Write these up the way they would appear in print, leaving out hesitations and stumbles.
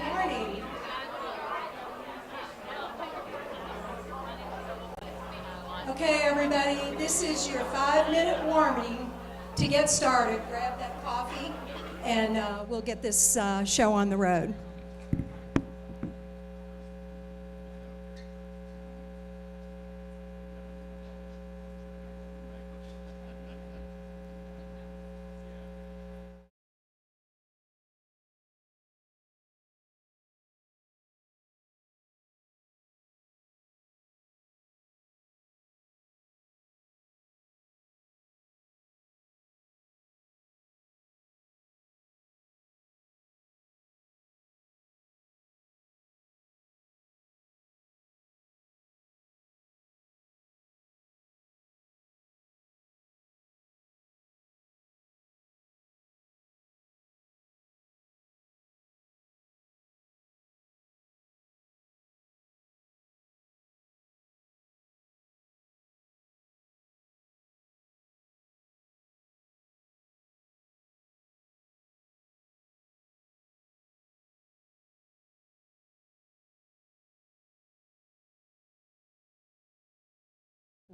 morning. Okay, everybody, this is your 5-minute warming to get started. Grab that coffee, and we'll get this show on the road.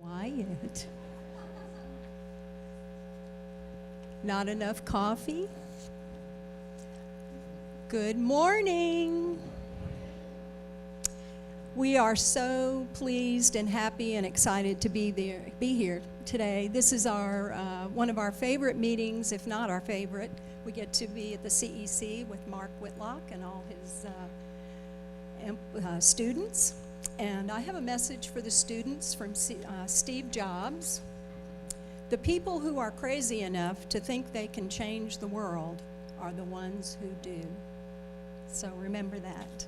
Quiet. Not enough coffee? Good morning. We are so pleased and happy and excited to be here today. This is our one of our favorite meetings, if not our favorite. We get to be at the CEC with Mark Whitlock and all his students. And I have a message for the students from Steve Jobs. The people who are crazy enough to think they can change the world are the ones who do. So remember that.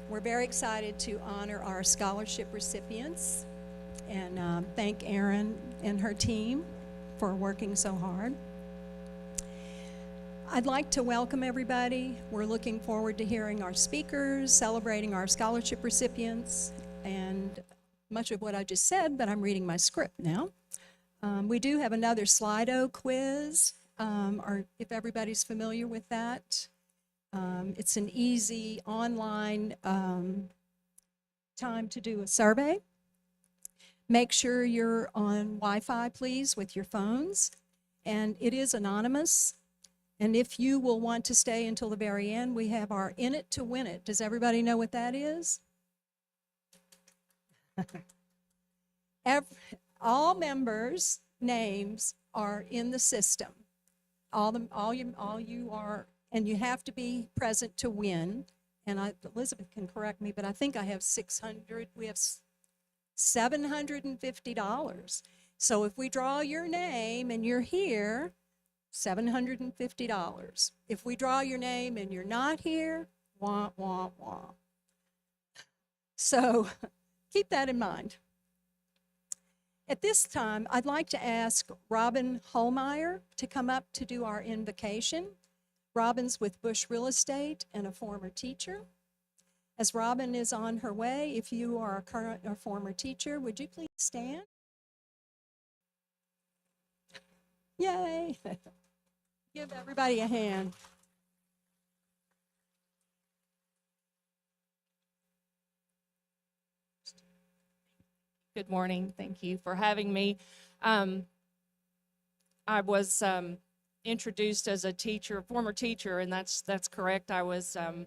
We're very excited to honor our scholarship recipients and thank Erin and her team for working so hard. I'd like to welcome everybody. We're looking forward to hearing our speakers, celebrating our scholarship recipients, and much of what I just said, but I'm reading my script now. We do have another Slido quiz, or if everybody's familiar with that. It's an easy online time to do a survey. Make sure you're on Wi-Fi, please, with your phones, and it is anonymous. And if you will want to stay until the very end, we have our In It to Win It. Does everybody know what that is? All members' names are in the system. All you are, and you have to be present to win. And Elizabeth can correct me, but I think I have 600. We have $750. So if we draw your name and you're here, $750. If we draw your name and you're not here, wah, wah, wah. So keep that in mind. At this time, I'd like to ask Robin Holmeyer to come up to do our invocation. Robin's with Bush Real Estate and a former teacher. As Robin is on her way, if you are a current or former teacher, would you please stand? Yay! Give everybody a hand. Good morning. Thank you for having me. I was introduced as a teacher, former teacher, and that's correct. I was a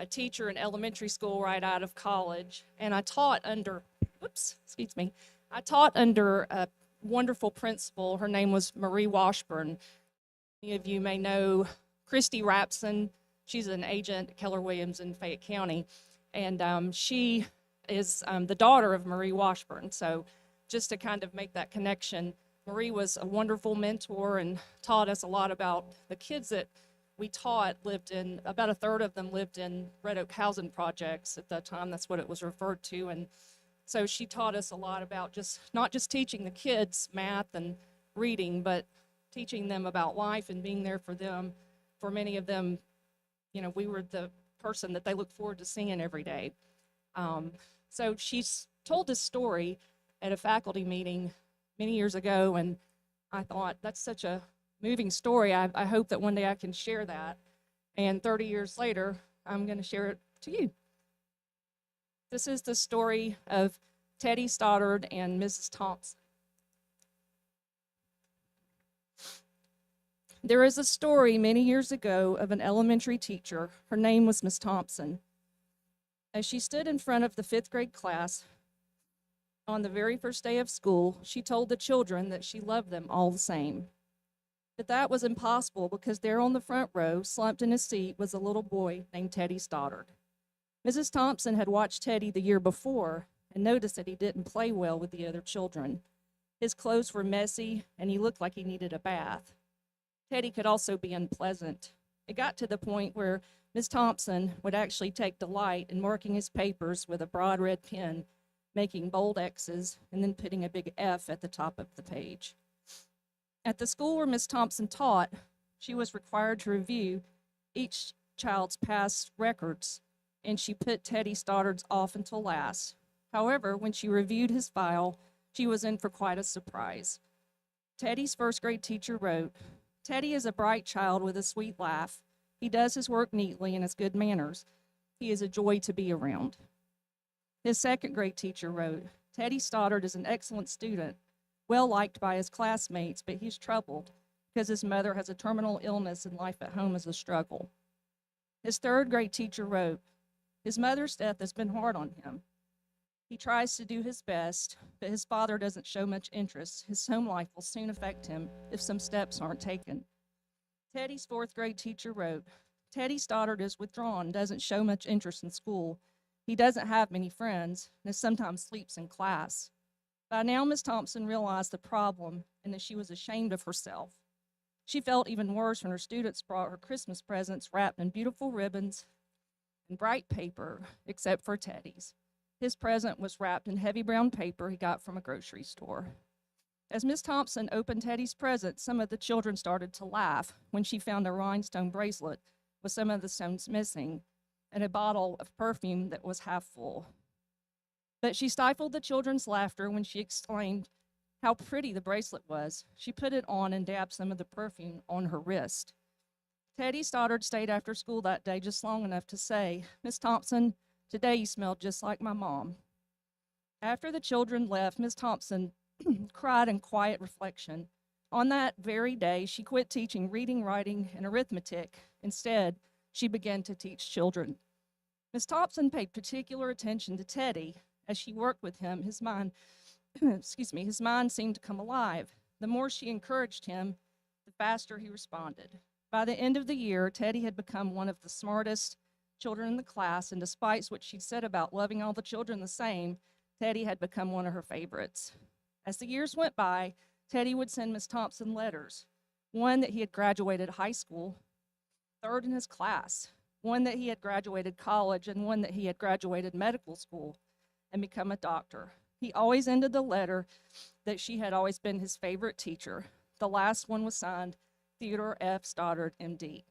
teacher in elementary school right out of college, and I taught under, I taught under a wonderful principal. Her name was Marie Washburn. Many of you may know Christy Rapson. She's an agent at Keller Williams in Fayette County, and she is the daughter of Marie Washburn. So just to kind of make that connection, Marie was a wonderful mentor and taught us a lot about the kids that we taught about a third of them lived in Red Oak housing projects at that time. That's what it was referred to. And so she taught us a lot about not just teaching the kids math and reading, but teaching them about life and being there for them. For many of them, we were the person that they look forward to seeing every day. So she's told this story at a faculty meeting many years ago, and I thought, that's such a moving story. I hope that one day I can share that. And 30 years later, I'm going to share it to you. This is the story of Teddy Stoddard and Mrs. Thompson. There is a story many years ago of an elementary teacher. Her name was Miss Thompson. As she stood in front of the 5th grade class on the very first day of school, she told the children that she loved them all the same. But that was impossible because there on the front row, slumped in his seat, was a little boy named Teddy Stoddard. Mrs. Thompson had watched Teddy the year before and noticed that he didn't play well with the other children. His clothes were messy and he looked like he needed a bath. Teddy could also be unpleasant. It got to the point where Miss Thompson would actually take delight in marking his papers with a broad red pen, making bold X's, and then putting a big F at the top of the page. At the school where Miss Thompson taught, she was required to review each child's past records, and she put Teddy Stoddard's off until last. However, when she reviewed his file, she was in for quite a surprise. Teddy's 1st grade teacher wrote, "Teddy is a bright child with a sweet laugh. He does his work neatly and has good manners. He is a joy to be around." His 2nd grade teacher wrote, "Teddy Stoddard is an excellent student, well liked by his classmates, but he's troubled because his mother has a terminal illness and life at home is a struggle." His 3rd grade teacher wrote, "His mother's death has been hard on him. He tries to do his best, but his father doesn't show much interest. His home life will soon affect him if some steps aren't taken." Teddy's 4th grade teacher wrote, "Teddy Stoddard is withdrawn, doesn't show much interest in school. He doesn't have many friends, and sometimes sleeps in class." By now, Miss Thompson realized the problem and that she was ashamed of herself. She felt even worse when her students brought her Christmas presents wrapped in beautiful ribbons and bright paper, except for Teddy's. His present was wrapped in heavy brown paper he got from a grocery store. As Miss Thompson opened Teddy's present, some of the children started to laugh when she found a rhinestone bracelet with some of the stones missing and a bottle of perfume that was half full. But she stifled the children's laughter when she exclaimed how pretty the bracelet was. She put it on and dabbed some of the perfume on her wrist. Teddy Stoddard stayed after school that day just long enough to say, "Miss Thompson, today you smelled just like my mom." After the children left, Miss Thompson cried in quiet reflection. On that very day, she quit teaching reading, writing, and arithmetic. Instead, she began to teach children. Miss Thompson paid particular attention to Teddy. As she worked with him, his mind, his mind seemed to come alive. The more she encouraged him, the faster he responded. By the end of the year, Teddy had become one of the smartest children in the class, and despite what she said about loving all the children the same, Teddy had become one of her favorites. As the years went by, Teddy would send Miss Thompson letters, one that he had graduated high school, 3rd in his class, one that he had graduated college, and one that he had graduated medical school and become a doctor. He always ended the letter that she had always been his favorite teacher. The last one was signed Theodore F. Stoddard, MD.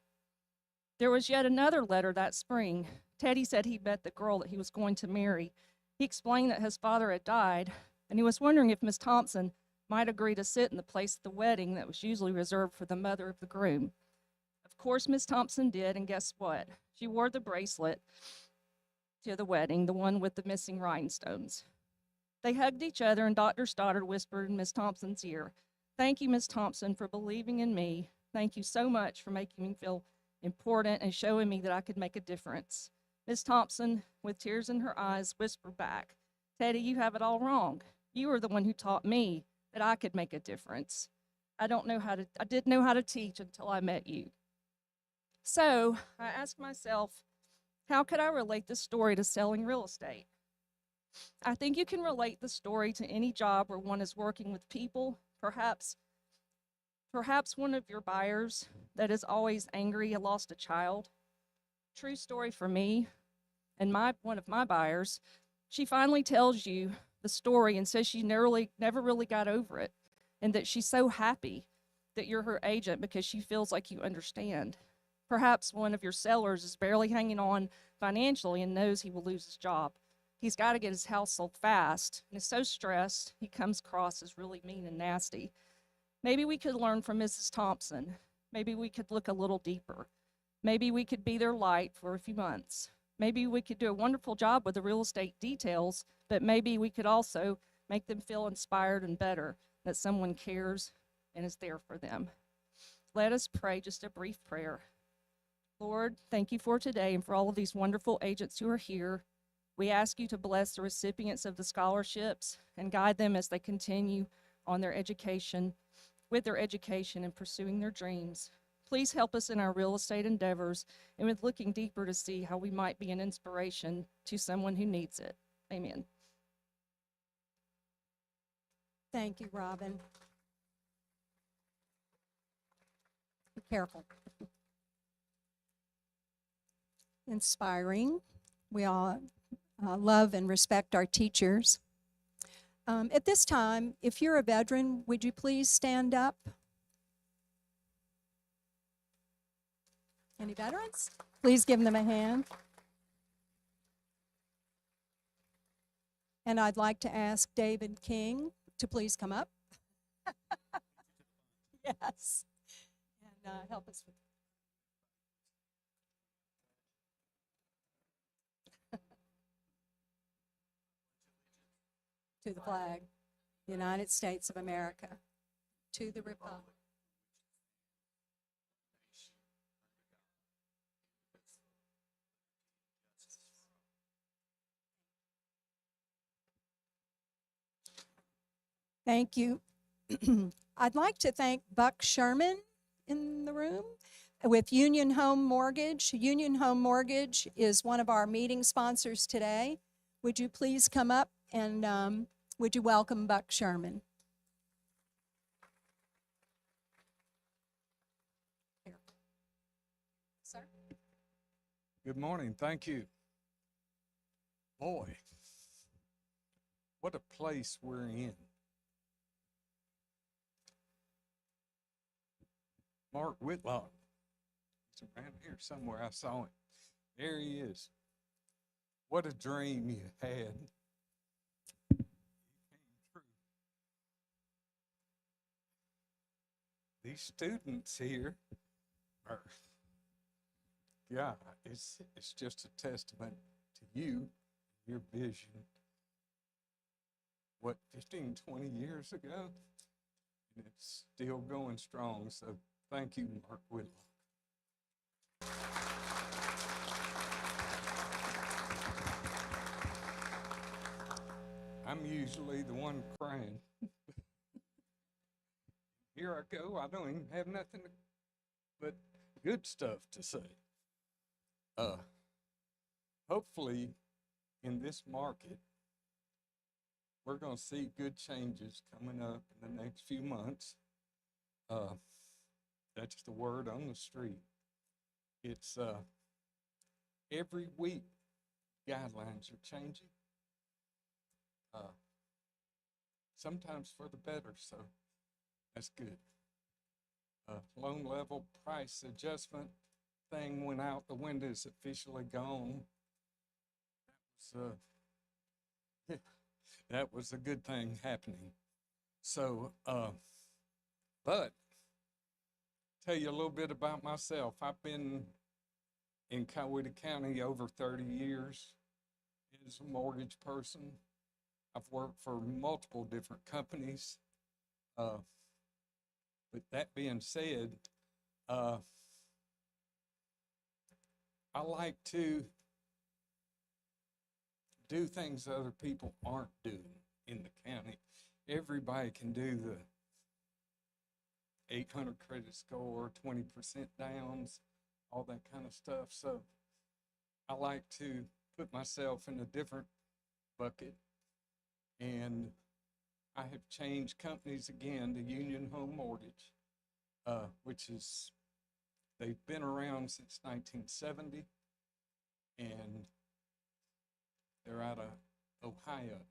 There was yet another letter that spring. Teddy said he met the girl that he was going to marry. He explained that his father had died, and he was wondering if Miss Thompson might agree to sit in the place at the wedding that was usually reserved for the mother of the groom. Of course, Miss Thompson did, and guess what? She wore the bracelet to the wedding, the one with the missing rhinestones. They hugged each other, and Dr. Stoddard whispered in Miss Thompson's ear, "Thank you, Miss Thompson, for believing in me. Thank you so much for making me feel important and showing me that I could make a difference." Miss Thompson, with tears in her eyes, whispered back, "Teddy, you have it all wrong. You were the one who taught me that I could make a difference. I didn't know how to teach until I met you." So I asked myself, how could I relate this story to selling real estate? I think you can relate the story to any job where one is working with people. Perhaps one of your buyers that is always angry and lost a child. True story for me and one of my buyers. She finally tells you the story and says she never really got over it, and that she's so happy that you're her agent because she feels like you understand. Perhaps one of your sellers is barely hanging on financially and knows he will lose his job. He's got to get his house sold fast and is so stressed he comes across as really mean and nasty. Maybe we could learn from Mrs. Thompson. Maybe we could look a little deeper. Maybe we could be their light for a few months. Maybe we could do a wonderful job with the real estate details, but maybe we could also make them feel inspired and better, that someone cares and is there for them. Let us pray just a brief prayer. Lord, thank you for today and for all of these wonderful agents who are here. We ask you to bless the recipients of the scholarships and guide them as they continue on their education, with their education and pursuing their dreams. Please help us in our real estate endeavors and with looking deeper to see how we might be an inspiration to someone who needs it. Amen. Thank you, Robin. Be careful. Inspiring. We all love and respect our teachers. At this time, if you're a veteran, would you please stand up? Any veterans? Please give them a hand. And I'd like to ask David King to please come up. Yes. And help us with to the flag, United States of America, to the republic. Thank you. I'd like to thank Buck Sherman in the room with Union Home Mortgage. Union Home Mortgage is one of our meeting sponsors today. Would you please come up and would you welcome Buck Sherman? Here. Sir? Good morning. Thank you. Boy, what a place we're in. Mark Whitlock. He's around here somewhere. I saw him. There he is. What a dream you had. It came true. These students here are, yeah, it's just a testament to you, your vision. What, 15, 20 years ago? And it's still going strong. So thank you, Mark Whitlock. I'm usually the one crying. Here I go. I don't even have nothing but good stuff to say. Hopefully, in this market, we're going to see good changes coming up in the next few months. That's the word on the street. It's every week guidelines are changing. Sometimes for the better, so that's good. Loan level price adjustment thing went out the window, is officially gone. That was a good thing happening. So, but tell you a little bit about myself. I've been in Coweta County over 30 years as a mortgage person. I've worked for multiple different companies. But that being said, I like to do things other people aren't doing in the county. Everybody can do the 800 credit score, 20% downs, all that kind of stuff. So I like to put myself in a different bucket. And I have changed companies again to Union Home Mortgage, which is, they've been around since 1970, and they're out of Ohio.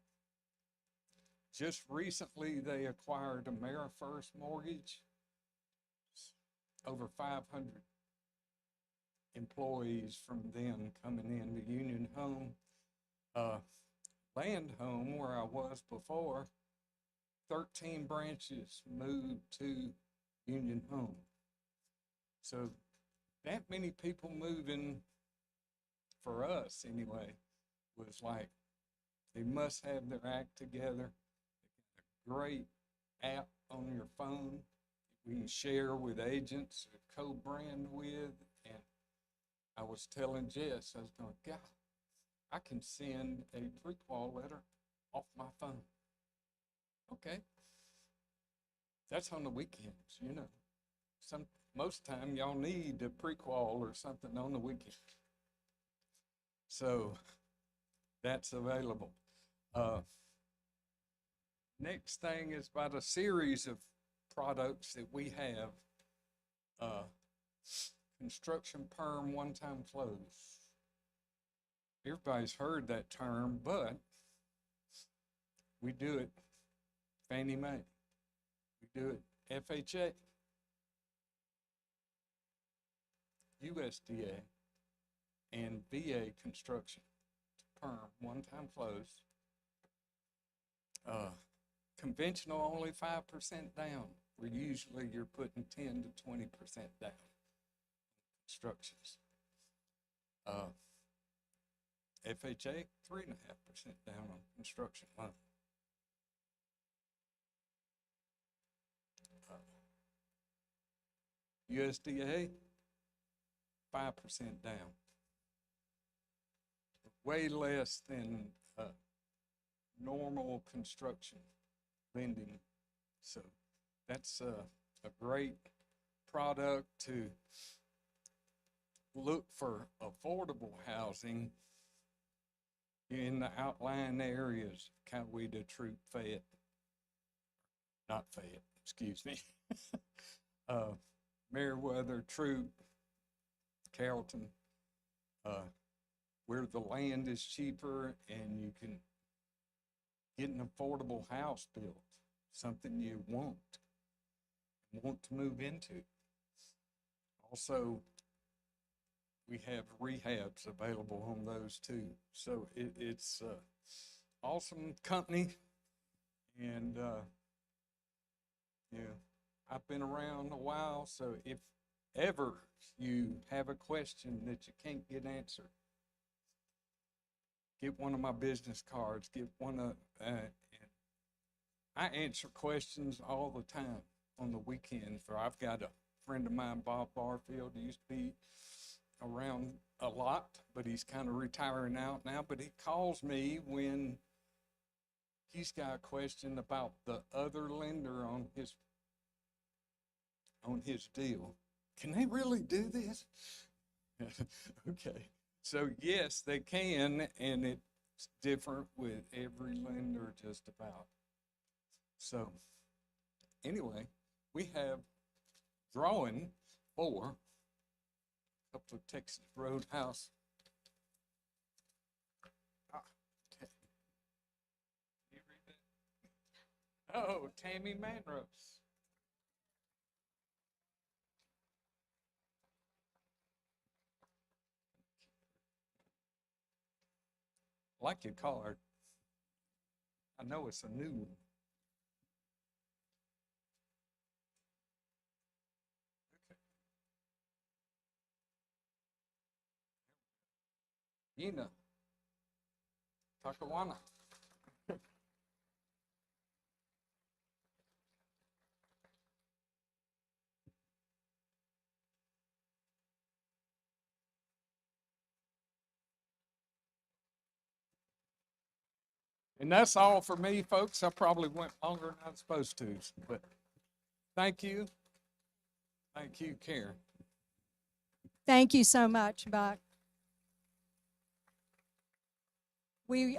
Just recently, they acquired AmeriFirst Mortgage, over 500 employees from them coming into Union Home. Land Home, where I was before, 13 branches moved to Union Home. So that many people moving, for us anyway, was like, they must have their act together. A great app on your phone we can share with agents, co-brand with. And I was telling Jess, I was going, God, I can send a pre-qual letter off my phone. Okay. That's on the weekends, you know. Most time y'all need a pre-qual or something on the weekend. So that's available. Next thing is about a series of products that we have. Construction perm one-time close. Everybody's heard that term, but we do it Fannie Mae. We do it FHA, USDA, and VA construction perm one-time close. Conventional only 5% down, where usually you're putting 10 to 20% down constructions. FHA 3.5% down on construction loan. USDA 5% down, way less than normal construction lending. So that's a great product to look for affordable housing in the outlying areas, Coweta, Troop, Fayette, not Fayette, excuse me, Meriwether, Troop, Carrollton, where the land is cheaper and you can get an affordable house built, something you want to move into. Also, we have rehabs available on those too. So it's awesome company. And, I've been around a while, so if ever you have a question that you can't get answered, get one of my business cards, get one of, and I answer questions all the time on the weekends. Or I've got a friend of mine, Bob Barfield, who used to be around a lot, but he's kind of retiring out now. But he calls me when he's got a question about the other lender on his deal. Can they really do this? Okay. So yes, they can, and it's different with every lender just about. So anyway, we have drawing for a couple of Texas Roadhouse. Can you read that? Oh, Tammy Manros. I like your card. I know it's a new one. Okay. Yina Takawana. And that's all for me, folks. I probably went longer than I was supposed to, but thank you. Thank you, Karen. Thank you so much, Buck. We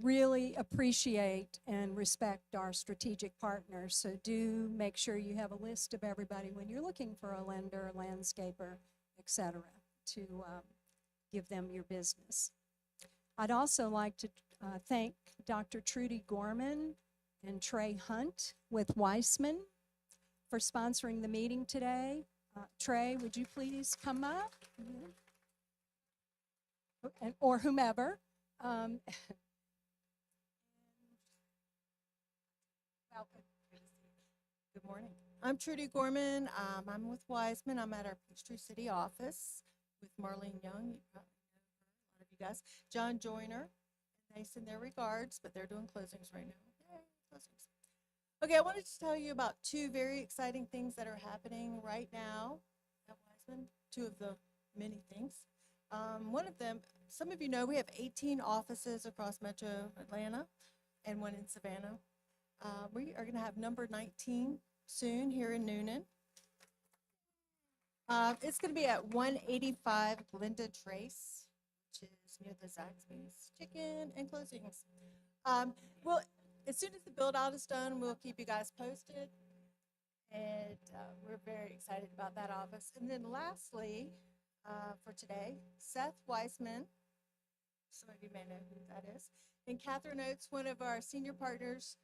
really appreciate and respect our strategic partners, so do make sure you have a list of everybody when you're looking for a lender, landscaper, etc., to give them your business. I'd also like to thank Dr. Trudy Gorman and Trey Hunt with Weissman for sponsoring the meeting today. Trey, would you please come up? Or whomever. Good morning. I'm Trudy Gorman. I'm with Wiseman. I'm at our Peachtree City office with Marlene Young. You probably know her, a lot of you guys. John Joyner. They send their regards, but they're doing closings right now. Yay, closings. Okay, I wanted to tell you about two very exciting things that are happening right now at Wiseman. Two of the many things. One of them, some of you know, we have 18 offices across Metro Atlanta and one in Savannah. We are going to have number 19 soon here in Newnan. It's going to be at 185 Glinda Trace, which is near the Zaxby's Chicken and Closings. Well, as soon as the build out is done, we'll keep you guys posted. And we're very excited about that office. And then lastly, for today, Seth Weissman, some of you may know who that is, and Catherine Oates, one of our senior partners,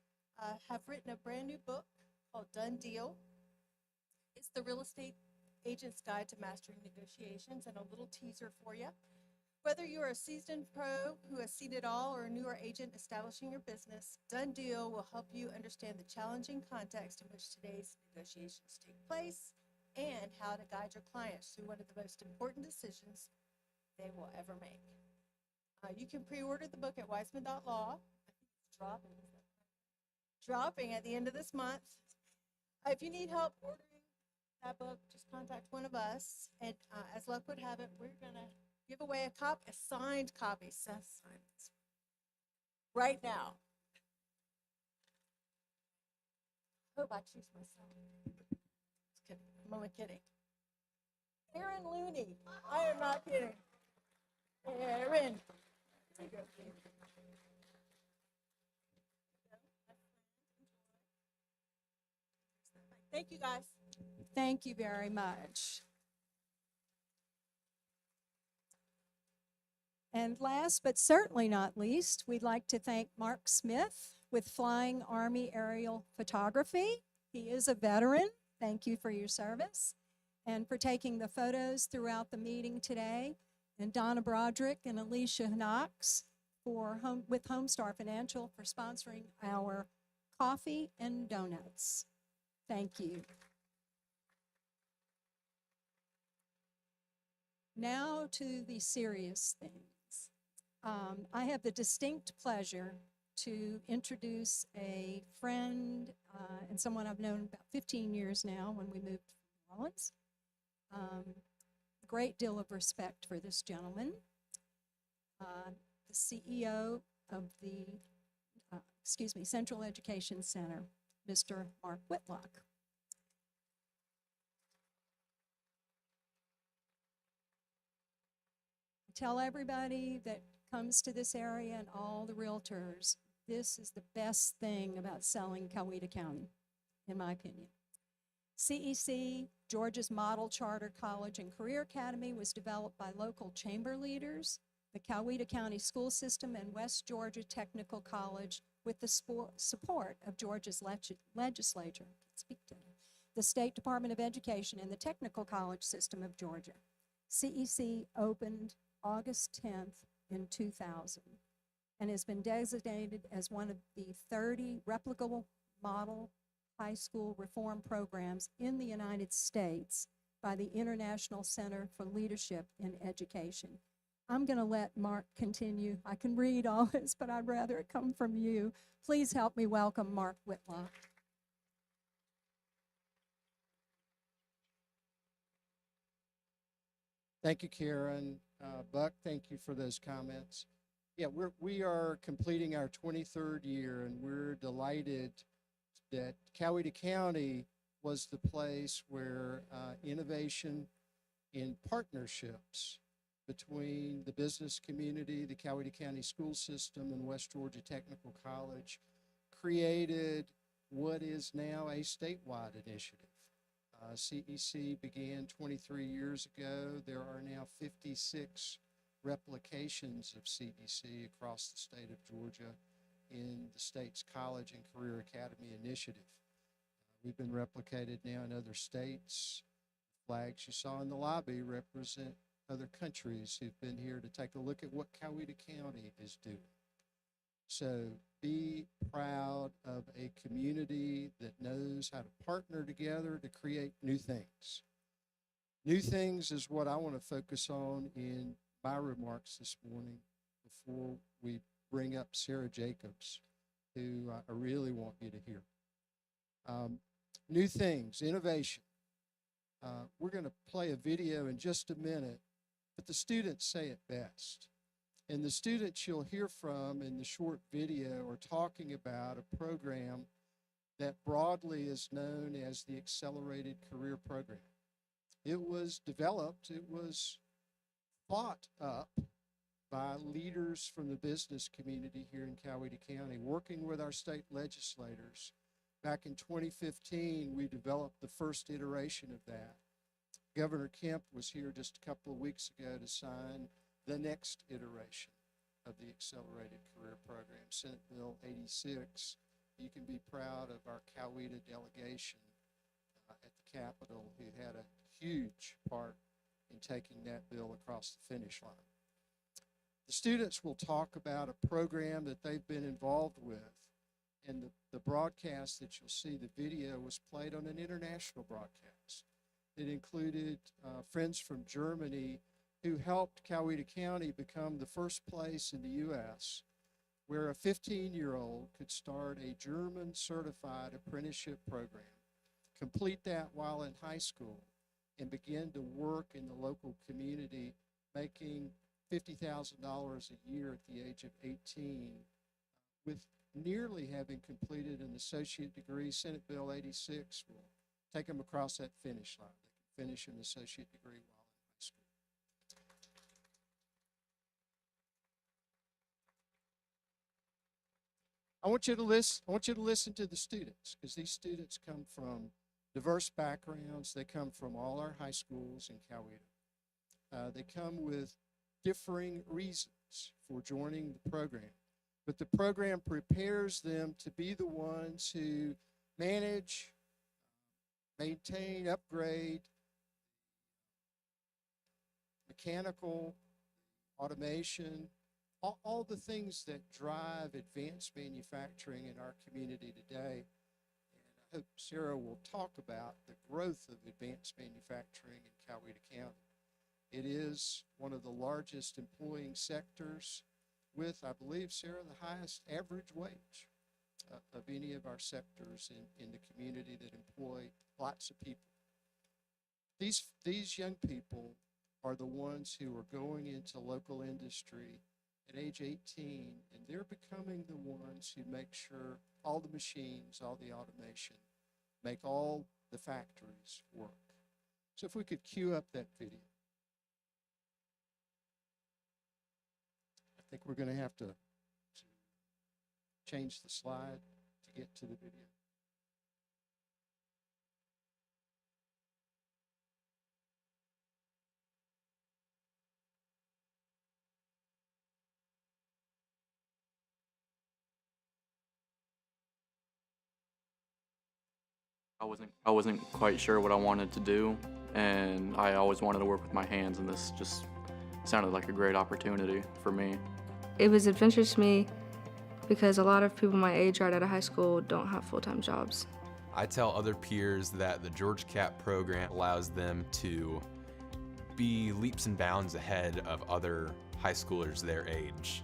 have written a brand new book called Done Deal. It's the Real Estate Agent's Guide to Mastering Negotiations, and a little teaser for you. Whether you're a seasoned pro who has seen it all or a newer agent establishing your business, Done Deal will help you understand the challenging context in which today's negotiations take place and how to guide your clients through one of the most important decisions they will ever make. You can pre-order the book at Weissman.law. I think it's dropping at the end of this month. If you need help ordering that book, just contact one of us. And as luck would have it, we're going to give away a signed copy. Seth signed this right now. Hope I choose myself. Just kidding. I'm only kidding. Aaron Looney. I am not kidding. Aaron. Thank you, guys. Thank you very much. And last but certainly not least, we'd like to thank Mark Smith with Flying Army Aerial Photography. He is a veteran. Thank you for your service and for taking the photos throughout the meeting today. And Donna Broderick and Alicia Knox with Homestar Financial for sponsoring our coffee and donuts. Thank you. Now to the serious things. I have the distinct pleasure to introduce a friend and someone I've known about 15 years now when we moved to New Orleans. Great deal of respect for this gentleman, the CEO of the Central Education Center, Mr. Mark Whitlock. Tell everybody that comes to this area and all the realtors, this is the best thing about selling Coweta County, in my opinion. CEC, Georgia's model charter college and career academy, was developed by local chamber leaders, the Coweta County School System, and West Georgia Technical College with the support of Georgia's legislature, the State Department of Education, and the Technical College System of Georgia. CEC opened August 10th in 2000 and has been designated as one of the 30 replicable model high school reform programs in the United States by the International Center for Leadership in Education. I'm going to let Mark continue. I can read all this, but I'd rather it come from you. Please help me welcome Mark Whitlock. Thank you, Karen. Buck, thank you for those comments. Yeah, we are completing our 23rd year, and we're delighted that Coweta County was the place where innovation in partnerships between the business community, the Coweta County School System, and West Georgia Technical College created what is now a statewide initiative. CEC began 23 years ago. There are now 56 replications of CEC across the state of Georgia in the state's College and Career Academy initiative. We've been replicated now in other states. Flags you saw in the lobby represent other countries who've been here to take a look at what Coweta County is doing. So be proud of a community that knows how to partner together to create new things. New things is what I want to focus on in my remarks this morning before we bring up Sarah Jacobs, who I really want you to hear. New things, innovation. We're going to play a video in just a minute, but the students say it best. And the students you'll hear from in the short video are talking about a program that broadly is known as the Accelerated Career Program. It was developed, it was thought up by leaders from the business community here in Coweta County, working with our state legislators. Back in 2015, we developed the first iteration of that. Governor Kemp was here just a couple of weeks ago to sign the next iteration of the Accelerated Career Program, Senate Bill 86. You can be proud of our Coweta delegation at the Capitol, who had a huge part in taking that bill across the finish line. The students will talk about a program that they've been involved with, and the broadcast that you'll see, the video, was played on an international broadcast. It included friends from Germany who helped Coweta County become the first place in the U.S. where a 15-year-old could start a German certified apprenticeship program, complete that while in high school, and begin to work in the local community, making $50,000 a year at the age of 18, with nearly having completed an associate degree. Senate Bill 86 will take them across that finish line. They can finish an associate degree while in high school. I want you to listen to the students, because these students come from diverse backgrounds. They come from all our high schools in Coweta. They come with differing reasons for joining the program, but the program prepares them to be the ones who manage, maintain, upgrade mechanical, automation, all the things that drive advanced manufacturing in our community today. And I hope Sarah will talk about the growth of advanced manufacturing in Coweta County. It is one of the largest employing sectors with, I believe, Sarah, the highest average wage of any of our sectors in the community that employ lots of people. These young people are the ones who are going into local industry at age 18, and they're becoming the ones who make sure all the machines, all the automation, make all the factories work. So if we could cue up that video. I think we're going to have to change the slide to get to the video. I wasn't quite sure what I wanted to do, and I always wanted to work with my hands, and this just sounded like a great opportunity for me. It was adventurous to me because a lot of people my age right out of high school don't have full-time jobs. I tell other peers that the Georgia CAT program allows them to be leaps and bounds ahead of other high schoolers their age.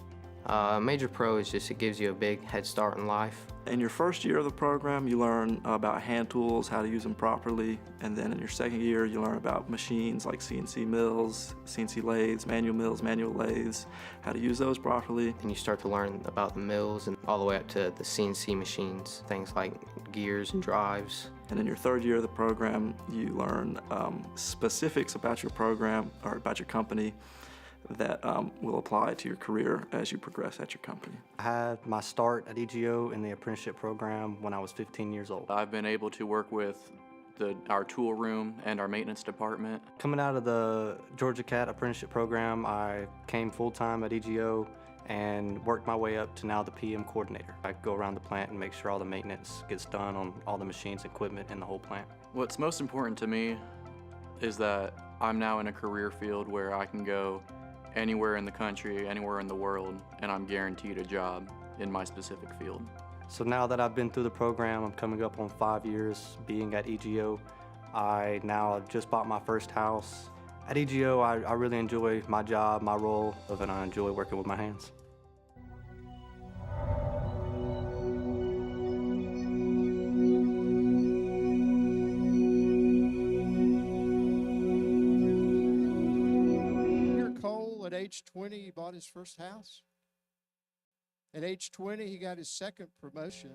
Major pro is just, it gives you a big head start in life. In your first year of the program, you learn about hand tools, how to use them properly, and then in your second year, you learn about machines like CNC mills, CNC lathes, manual lathes, how to use those properly. And you start to learn about the mills and all the way up to the CNC machines, things like gears and drives. And in your third year of the program, you learn specifics about your program or about your company that will apply to your career as you progress at your company. I had my start at EGO in the apprenticeship program when I was 15 years old. I've been able to work with our tool room and our maintenance department. Coming out of the Georgia CAT apprenticeship program, I came full-time at EGO and worked my way up to now the PM coordinator. I go around the plant and make sure all the maintenance gets done on all the machines, equipment in the whole plant. What's most important to me is that I'm now in a career field where I can go anywhere in the country, anywhere in the world, and I'm guaranteed a job. in my specific field. So now that I've been through the program, I'm coming up on 5 years being at EGO. I've just bought my first house. At EGO, I really enjoy my job, my role, and I enjoy working with my hands. Here, Cole, at age 20, he bought his first house. At age 20, he got his second promotion.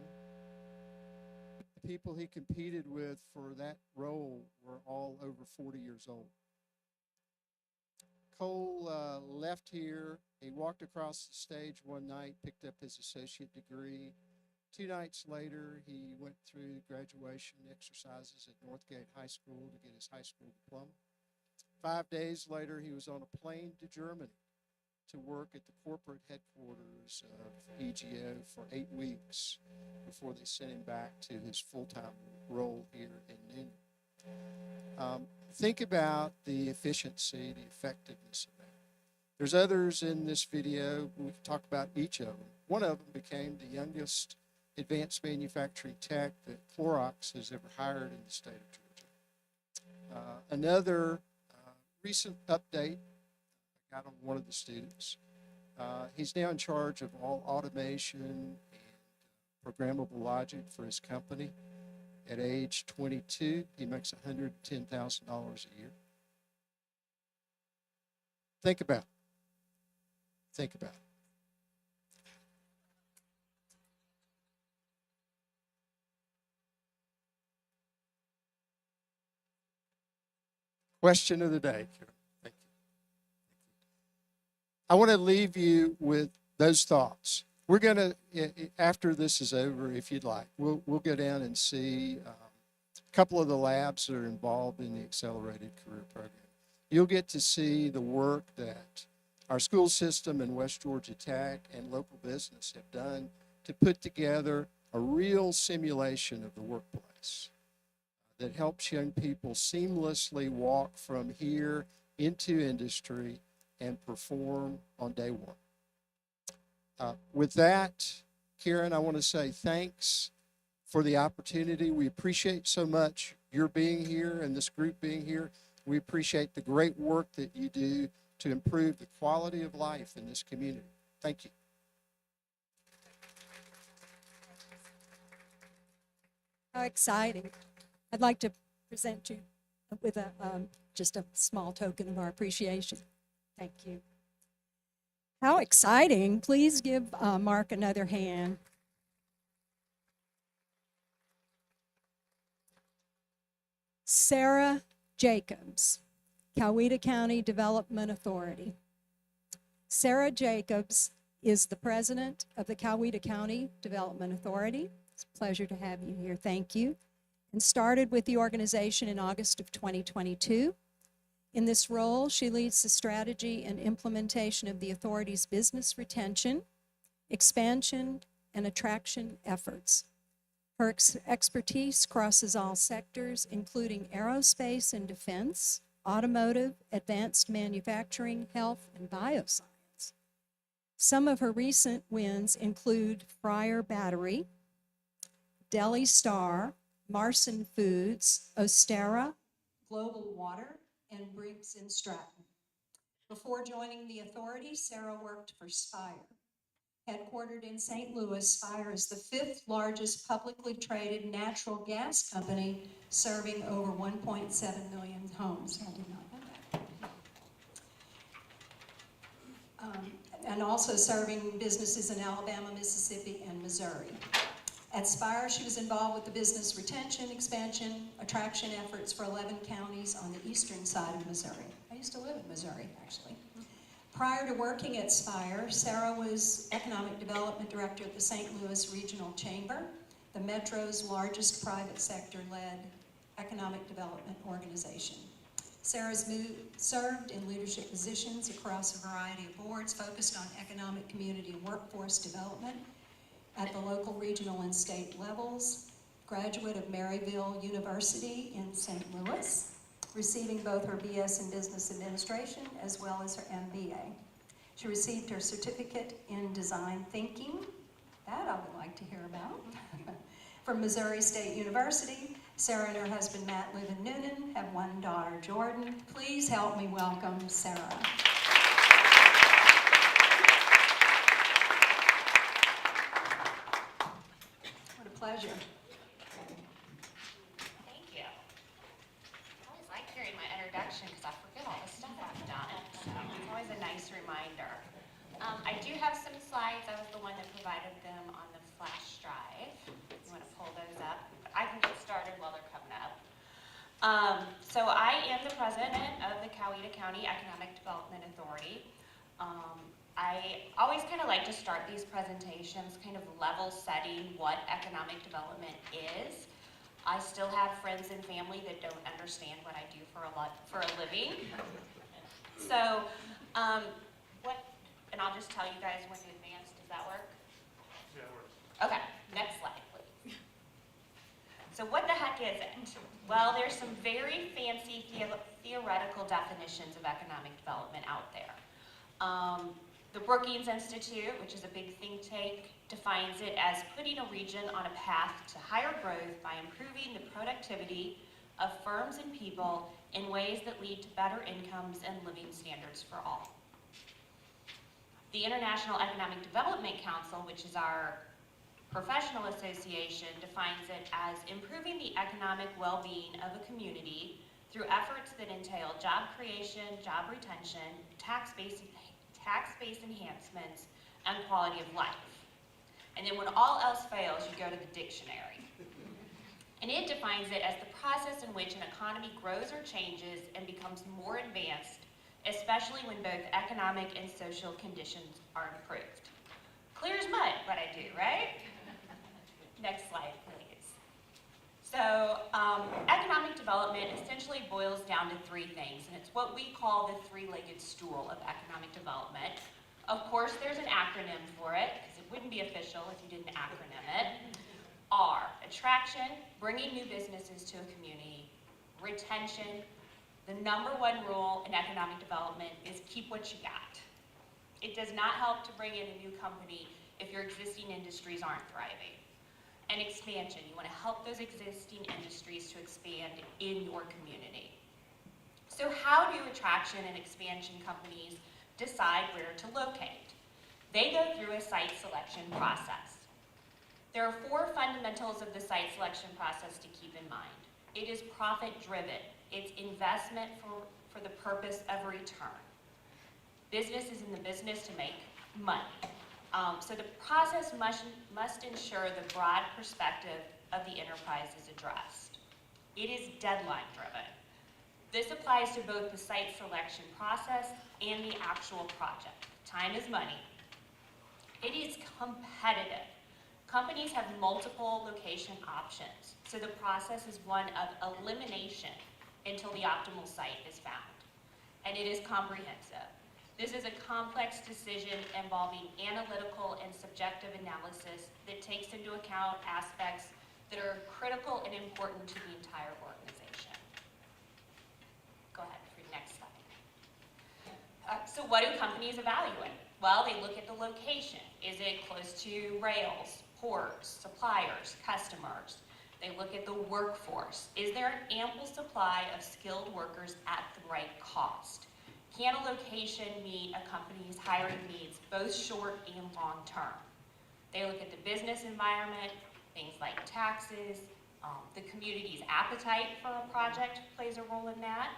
The people he competed with for that role were all over 40 years old. Cole left here. He walked across the stage one night, picked up his associate degree. 2 nights later, he went through graduation exercises at Northgate High School to get his high school diploma. 5 days later, he was on a plane to Germany to work at the corporate headquarters of EGO for 8 weeks before they sent him back to his full-time role here in Newnan. Think about the efficiency, the effectiveness of that. There's others in this video. We can talk about each of them. One of them became the youngest advanced manufacturing tech that Clorox has ever hired in the state of Georgia. Another recent update I got on one of the students. He's now in charge of all automation and programmable logic for his company. At age 22, he makes $110,000 a year. Think about it. Think about it. Question of the day, Karen. Thank you. I want to leave you with those thoughts. We're going to, after this is over, if you'd like, we'll go down and see a couple of the labs that are involved in the Accelerated Career Program. You'll get to see the work that our school system and West Georgia Tech and local business have done to put together a real simulation of the workplace that helps young people seamlessly walk from here into industry and perform on day one. With that, Karen, I want to say thanks for the opportunity. We appreciate so much your being here and this group being here. We appreciate the great work that you do to improve the quality of life in this community. Thank you. How exciting. I'd like to present you with just a small token of our appreciation. Thank you. How exciting. Please give Mark another hand. Sarah Jacobs, Coweta County Development Authority. Sarah Jacobs is the president of the Coweta County Development Authority. It's a pleasure to have you here. Thank you. And started with the organization in August of 2022. In this role, she leads the strategy and implementation of the authority's business retention, expansion, and attraction efforts. Her expertise crosses all sectors, including aerospace and defense, automotive, advanced manufacturing, health, and bioscience. Some of her recent wins include Fryer Battery, Deli Star, Marson Foods, Ostera, Global Water, and Briggs & Stratton. Before joining the authority, Sarah worked for Spire. Headquartered in St. Louis, Spire is the 5th largest publicly traded natural gas company, serving over 1.7 million homes. I did not know that. And also serving businesses in Alabama, Mississippi, and Missouri. At Spire, she was involved with the business retention, expansion, attraction efforts for 11 counties on the eastern side of Missouri. I used to live in Missouri, actually. Prior to working at Spire, Sarah was Economic Development Director at the St. Louis Regional Chamber, the Metro's largest private sector-led economic development organization. Sarah's served in leadership positions across a variety of boards focused on economic, community, and workforce development at the local, regional, and state levels. Graduate of Maryville University in St. Louis, receiving both her BS in Business Administration as well as her MBA. She received her certificate in Design Thinking That I would like to hear about. From Missouri State University, Sarah and her husband Matt live in Newnan, have one daughter, Jordan. Please help me welcome Sarah. What a pleasure. Thank you. I always like hearing my introduction because I forget all the stuff I've done. So it's always a nice reminder. I do have some slides. I was the one that provided them on the flash drive. If you want to pull those up. I can get started while they're coming up. So I am the president of the Coweta County Economic Development Authority. I always kind of like to start these presentations kind of level setting what economic development is. I still have friends and family that don't understand what I do for a living. So, and I'll just tell you guys when in advance, does that work? Yeah, it works. Okay, next slide, please. So what the heck is it? Well, there's some very fancy theoretical definitions of economic development out there. The Brookings Institute, which is a big think tank, defines it as putting a region on a path to higher growth by improving the productivity of firms and people in ways that lead to better incomes and living standards for all. The International Economic Development Council, which is our professional association, defines it as improving the economic well-being of a community through efforts that entail job creation, job retention, tax-based enhancements, and quality of life. And then when all else fails, you go to the dictionary. And it defines it as the process in which an economy grows or changes and becomes more advanced, especially when both economic and social conditions are improved. Clear as mud what I do, right? Next slide, please. So economic development essentially boils down to three things, and it's what we call the three-legged stool of economic development. Of course, there's an acronym for it, because it wouldn't be official if you didn't acronym it. R, attraction, bringing new businesses to a community. Retention, the number one rule in economic development is keep what you got. It does not help to bring in a new company if your existing industries aren't thriving. And expansion, you want to help those existing industries to expand in your community. So how do attraction and expansion companies decide where to locate? They go through a site selection process. There are four fundamentals of the site selection process to keep in mind. It is profit driven. It's investment for the purpose of return. Business is in the business to make money. So the process must ensure the broad perspective of the enterprise is addressed. It is deadline driven. This applies to both the site selection process and the actual project. Time is money. It is competitive. Companies have multiple location options, so the process is one of elimination until the optimal site is found. And it is comprehensive. This is a complex decision involving analytical and subjective analysis that takes into account aspects that are critical and important to the entire organization. Go ahead for the next slide. So what do companies evaluate? Well, they look at the location. Is it close to rails, ports, suppliers, customers? They look at the workforce. Is there an ample supply of skilled workers at the right cost? Can a location meet a company's hiring needs, both short and long term? They look at the business environment, things like taxes, the community's appetite for a project plays a role in that.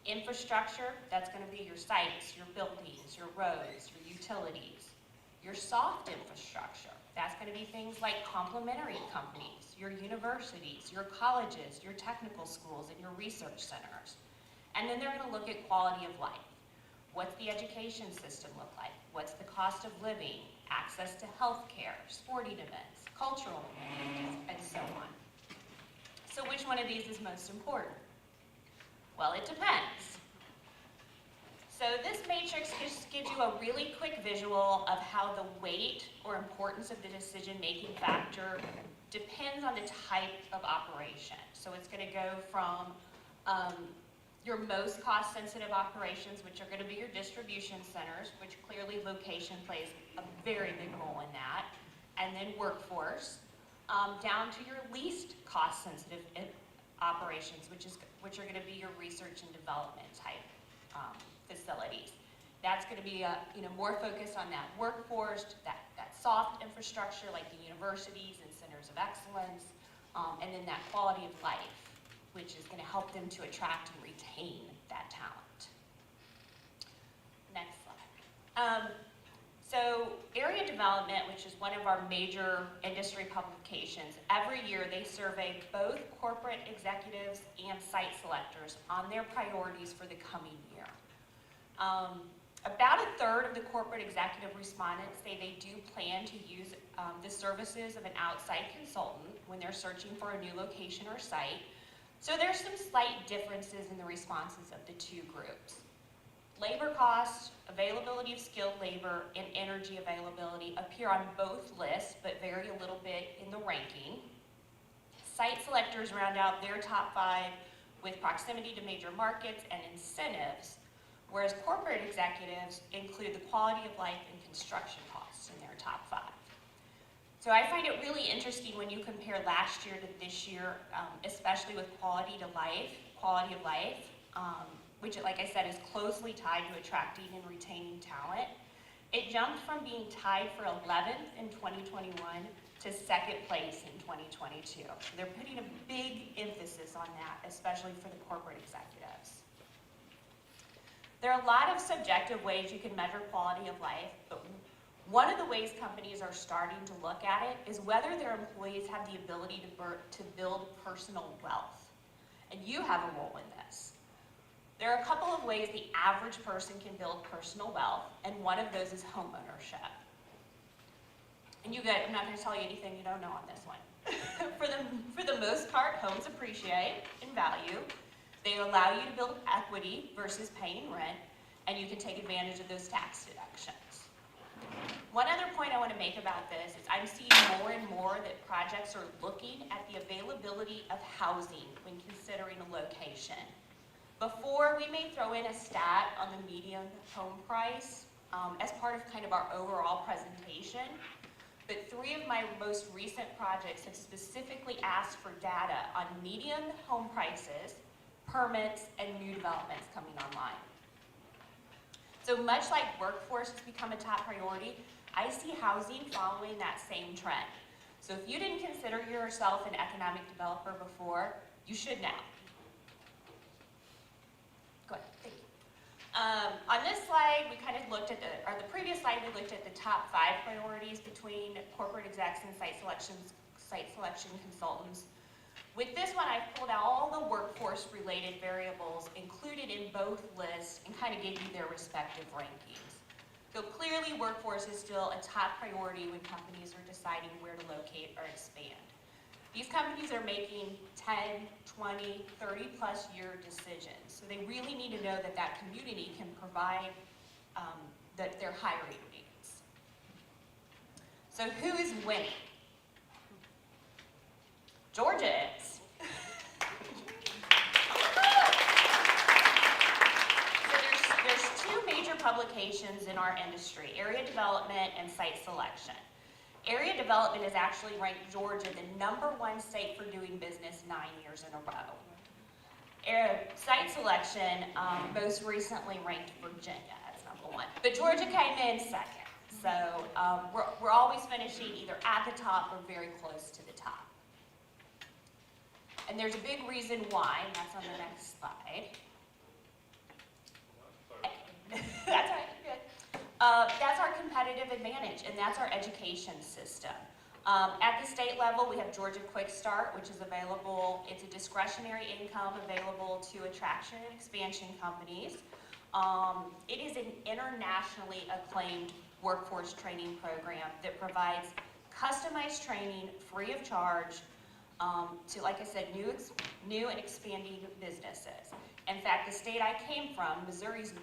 Infrastructure, that's going to be your sites, your buildings, your roads, your utilities. Your soft infrastructure, that's going to be things like complementary companies, your universities, your colleges, your technical schools, and your research centers. And then they're going to look at quality of life. What's the education system look like? What's the cost of living, access to health care, sporting events, cultural amenities, and so on. So which one of these is most important? Well, it depends. So this matrix just gives you a really quick visual of how the weight or importance of the decision-making factor depends on the type of operation. So it's going to go from your most cost-sensitive operations, which are going to be your distribution centers, which clearly location plays a very big role in that. and then workforce, down to your least cost-sensitive operations, which are going to be your research and development type facilities. That's going to be more focused on that workforce, that soft infrastructure like the universities and centers of excellence, and then that quality of life, which is going to help them to attract and retain that talent. Next slide. So area development, which is one of our major industry publications, every year they survey both corporate executives and site selectors on their priorities for the coming year. About a third of the corporate executive respondents say they do plan to use the services of an outside consultant when they're searching for a new location or site. So there's some slight differences in the responses of the two groups. Labor costs, availability of skilled labor, and energy availability appear on both lists, but vary a little bit in the ranking. Site selectors round out their top 5 with proximity to major markets and incentives, whereas corporate executives include the quality of life and construction costs in their top 5. So I find it really interesting when you compare last year to this year, especially with quality of life, which, like I said, is closely tied to attracting and retaining talent. It jumped from being tied for 11th in 2021 to 2nd place in 2022. So they're putting a big emphasis on that, especially for the corporate executives. There are a lot of subjective ways you can measure quality of life, but one of the ways companies are starting to look at it is whether their employees have the ability to build personal wealth. And you have a role in this. There are a couple of ways the average person can build personal wealth, and one of those is home ownership. And I'm not going to tell you anything you don't know on this one. For the most part, homes appreciate in value. They allow you to build equity versus paying rent, and you can take advantage of those tax deductions. One other point I want to make about this is I'm seeing more and more that projects are looking at the availability of housing when considering a location. Before, we may throw in a stat on the median home price as part of kind of our overall presentation, but 3 of my most recent projects have specifically asked for data on median home prices, permits, and new developments coming online. So much like workforce has become a top priority, I see housing following that same trend. So if you didn't consider yourself an economic developer before, you should now. Go ahead, thank you. On this slide, we kind of looked at the previous slide, we looked at the top 5 priorities between corporate execs and site selection consultants. With this one, I've pulled out all the workforce-related variables included in both lists and kind of gave you their respective rankings. So clearly, workforce is still a top priority when companies are deciding where to locate or expand. These companies are making 10, 20, 30-plus year decisions. So they really need to know that that community can provide their hiring needs. So who is winning? Georgia is. So there's 2 major publications in our industry, area development and site selection. Area development has actually ranked Georgia the #1 state for doing business 9 years in a row. Site selection most recently ranked Virginia as #1, but Georgia came in 2nd. So we're always finishing either at the top or very close to the top. And there's a big reason why, and that's on the next slide. That's right, good. That's our competitive advantage, and that's our education system. At the state level, we have Georgia Quick Start, which is available. It's a discretionary income available to attraction and expansion companies. It is an internationally acclaimed workforce training program that provides customized training free of charge to, like I said, new and expanding businesses. In fact, the state I came from, Missouri's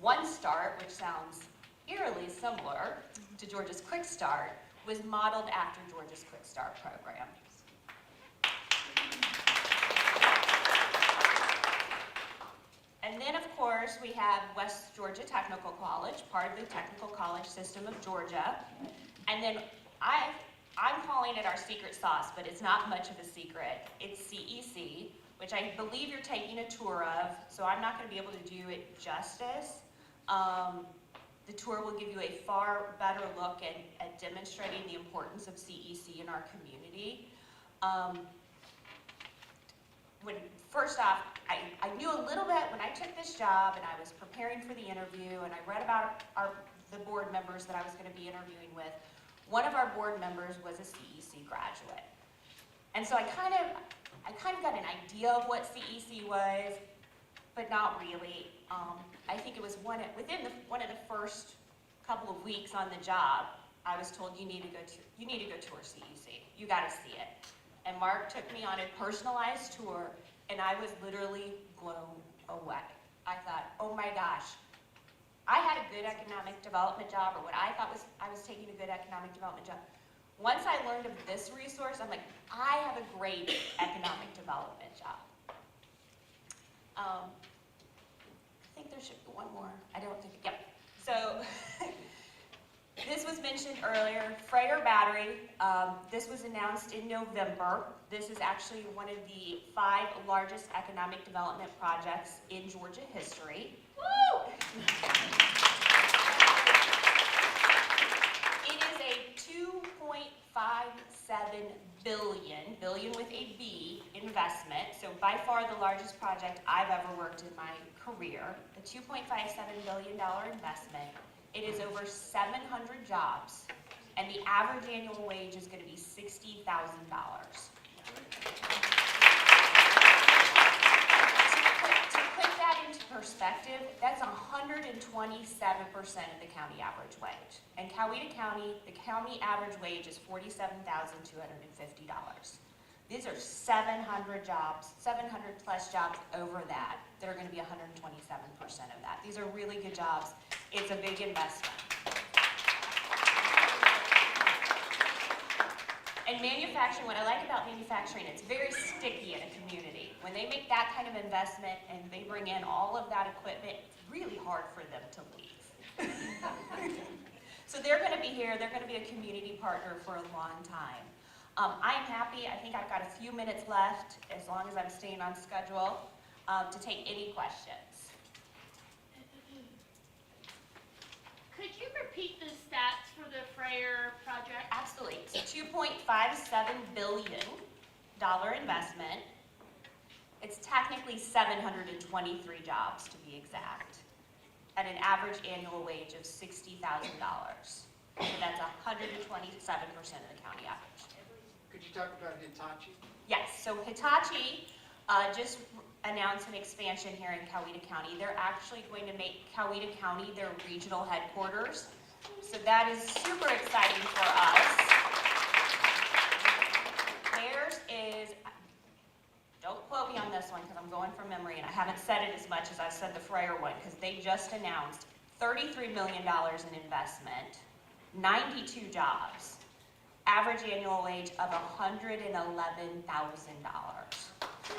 One Start, which sounds eerily similar to Georgia's Quick Start, was modeled after Georgia's Quick Start program. And then, of course, we have West Georgia Technical College, part of the technical college system of Georgia. And then I'm calling it our secret sauce, but it's not much of a secret. It's CEC, which I believe you're taking a tour of, so I'm not going to be able to do it justice. The tour will give you a far better look at demonstrating the importance of CEC in our community. First off, I knew a little bit when I took this job and I was preparing for the interview and I read about the board members that I was going to be interviewing with. One of our board members was a CEC graduate. And so I kind of got an idea of what CEC was, but not really. I think it was within one of the first couple of weeks on the job, I was told you need to go tour CEC. You got to see it. And Mark took me on a personalized tour, and I was literally blown away. I thought, oh my gosh, I had a good economic development job, or what I thought was I was taking a good economic development job. Once I learned of this resource, I'm like, I have a great economic development job. I think there should be one more. I don't think, yep. So this was mentioned earlier, Freyer Battery. This was announced in November. This is actually one of the 5 largest economic development projects in Georgia history. Woo! It is a $2.57 billion with a B, investment. So by far the largest project I've ever worked in my career. A $2.57 billion investment. It is over 700 jobs, and the average annual wage is going to be $60,000. To put that into perspective, that's 127% of the county average wage. In Coweta County, the county average wage is $47,250. These are 700 jobs, 700 plus jobs over that are going to be 127% of that. These are really good jobs. It's a big investment. And manufacturing, what I like about manufacturing, it's very sticky in a community. When they make that kind of investment and they bring in all of that equipment, it's really hard for them to leave. So they're going to be here. They're going to be a community partner for a long time. I'm happy. I think I've got a few minutes left, as long as I'm staying on schedule, to take any questions. Could you repeat the stats for the Freyer project? Absolutely. It's a $2.57 billion investment. It's technically 723 jobs, to be exact, at an average annual wage of $60,000. So that's 127% of the county average. Could you talk about Hitachi? Yes, so Hitachi just announced an expansion here in Coweta County. They're actually going to make Coweta County their regional headquarters. So that is super exciting for us. Theirs is, don't quote me on this one because I'm going from memory and I haven't said it as much as I've said the Freyer one, because they just announced $33 million in investment, 92 jobs, average annual wage of $111,000.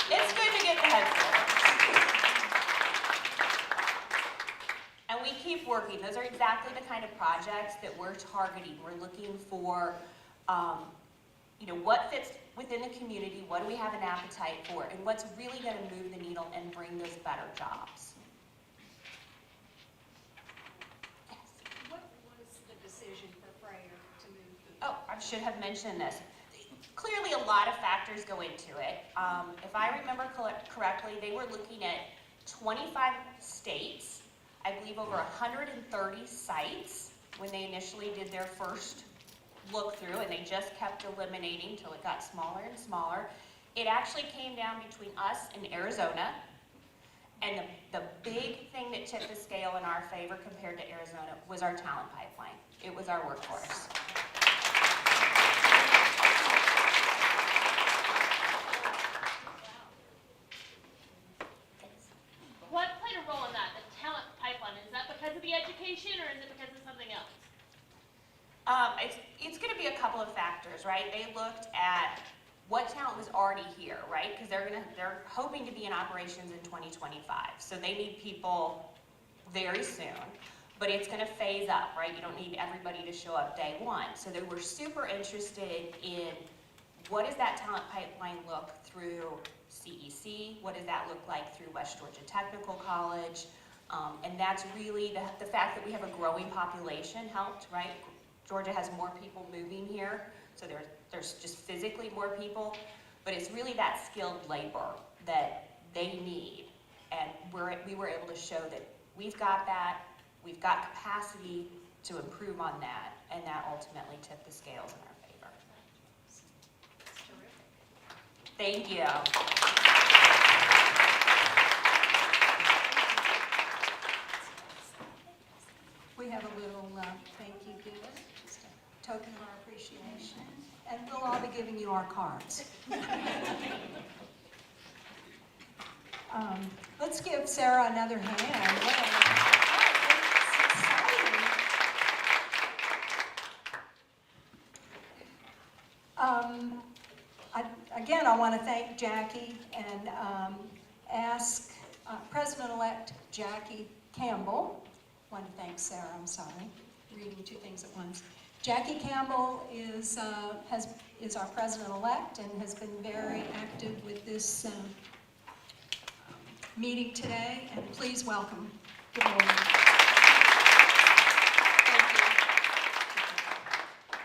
It's good to get the headquarters. And we keep working. Those are exactly the kind of projects that we're targeting. We're looking for, what fits within the community, what do we have an appetite for, and what's really going to move the needle and bring those better jobs. Yes. What was the decision for Freyer to move the... Oh, I should have mentioned this. Clearly a lot of factors go into it. If I remember correctly, they were looking at 25 states, I believe over 130 sites when they initially did their first look through, and they just kept eliminating until it got smaller and smaller. It actually came down between us and Arizona, and the big thing that tipped the scale in our favor compared to Arizona was our talent pipeline. It was our workforce. What played a role in that, the talent pipeline? Is that because of the education or is it because of something else? It's going to be a couple of factors, right? They looked at what talent was already here, right? Because they're hoping to be in operations in 2025, so they need people very soon. but it's gonna phase up, right? You don't need everybody to show up day one. So they were super interested in what does that talent pipeline look through CEC? What does that look like through West Georgia Technical College? And that's really the fact that we have a growing population helped, right? Georgia has more people moving here, so there's just physically more people, but it's really that skilled labor that they need. And we were able to show that we've got that, we've got capacity to improve on that, and that ultimately tipped the scales in our favor. Thank you. We have a little thank you given, just a token of our appreciation, and we'll all be giving you our cards. Let's give Sarah another hand. Again, I want to thank Jackie and ask President-elect Jackie Campbell. I want to thank Sarah, I'm sorry, reading two things at once. Jackie Campbell is our president-elect and has been very active with this meeting today, and please welcome. Good morning. Thank you.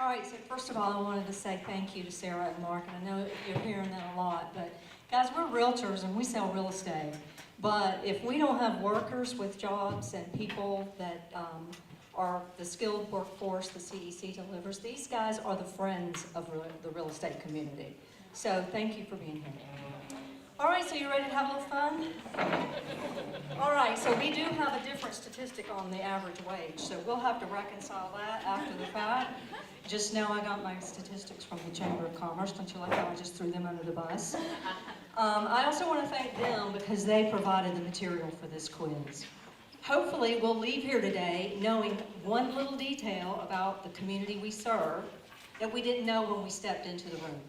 All right, so first of all, I wanted to say thank you to Sarah and Mark, and I know you're hearing that a lot, but guys, we're realtors and we sell real estate. But if we don't have workers with jobs and people that are the skilled workforce the CEC delivers, these guys are the friends of the real estate community. So thank you for being here. All right, so you ready to have a little fun? All right, so we do have a different statistic on the average wage, so we'll have to reconcile that after the fact. Just know I got my statistics from the Chamber of Commerce. Don't you like how I just threw them under the bus? I also want to thank them because they provided the material for this quiz. Hopefully, we'll leave here today knowing one little detail about the community we serve that we didn't know when we stepped into the room.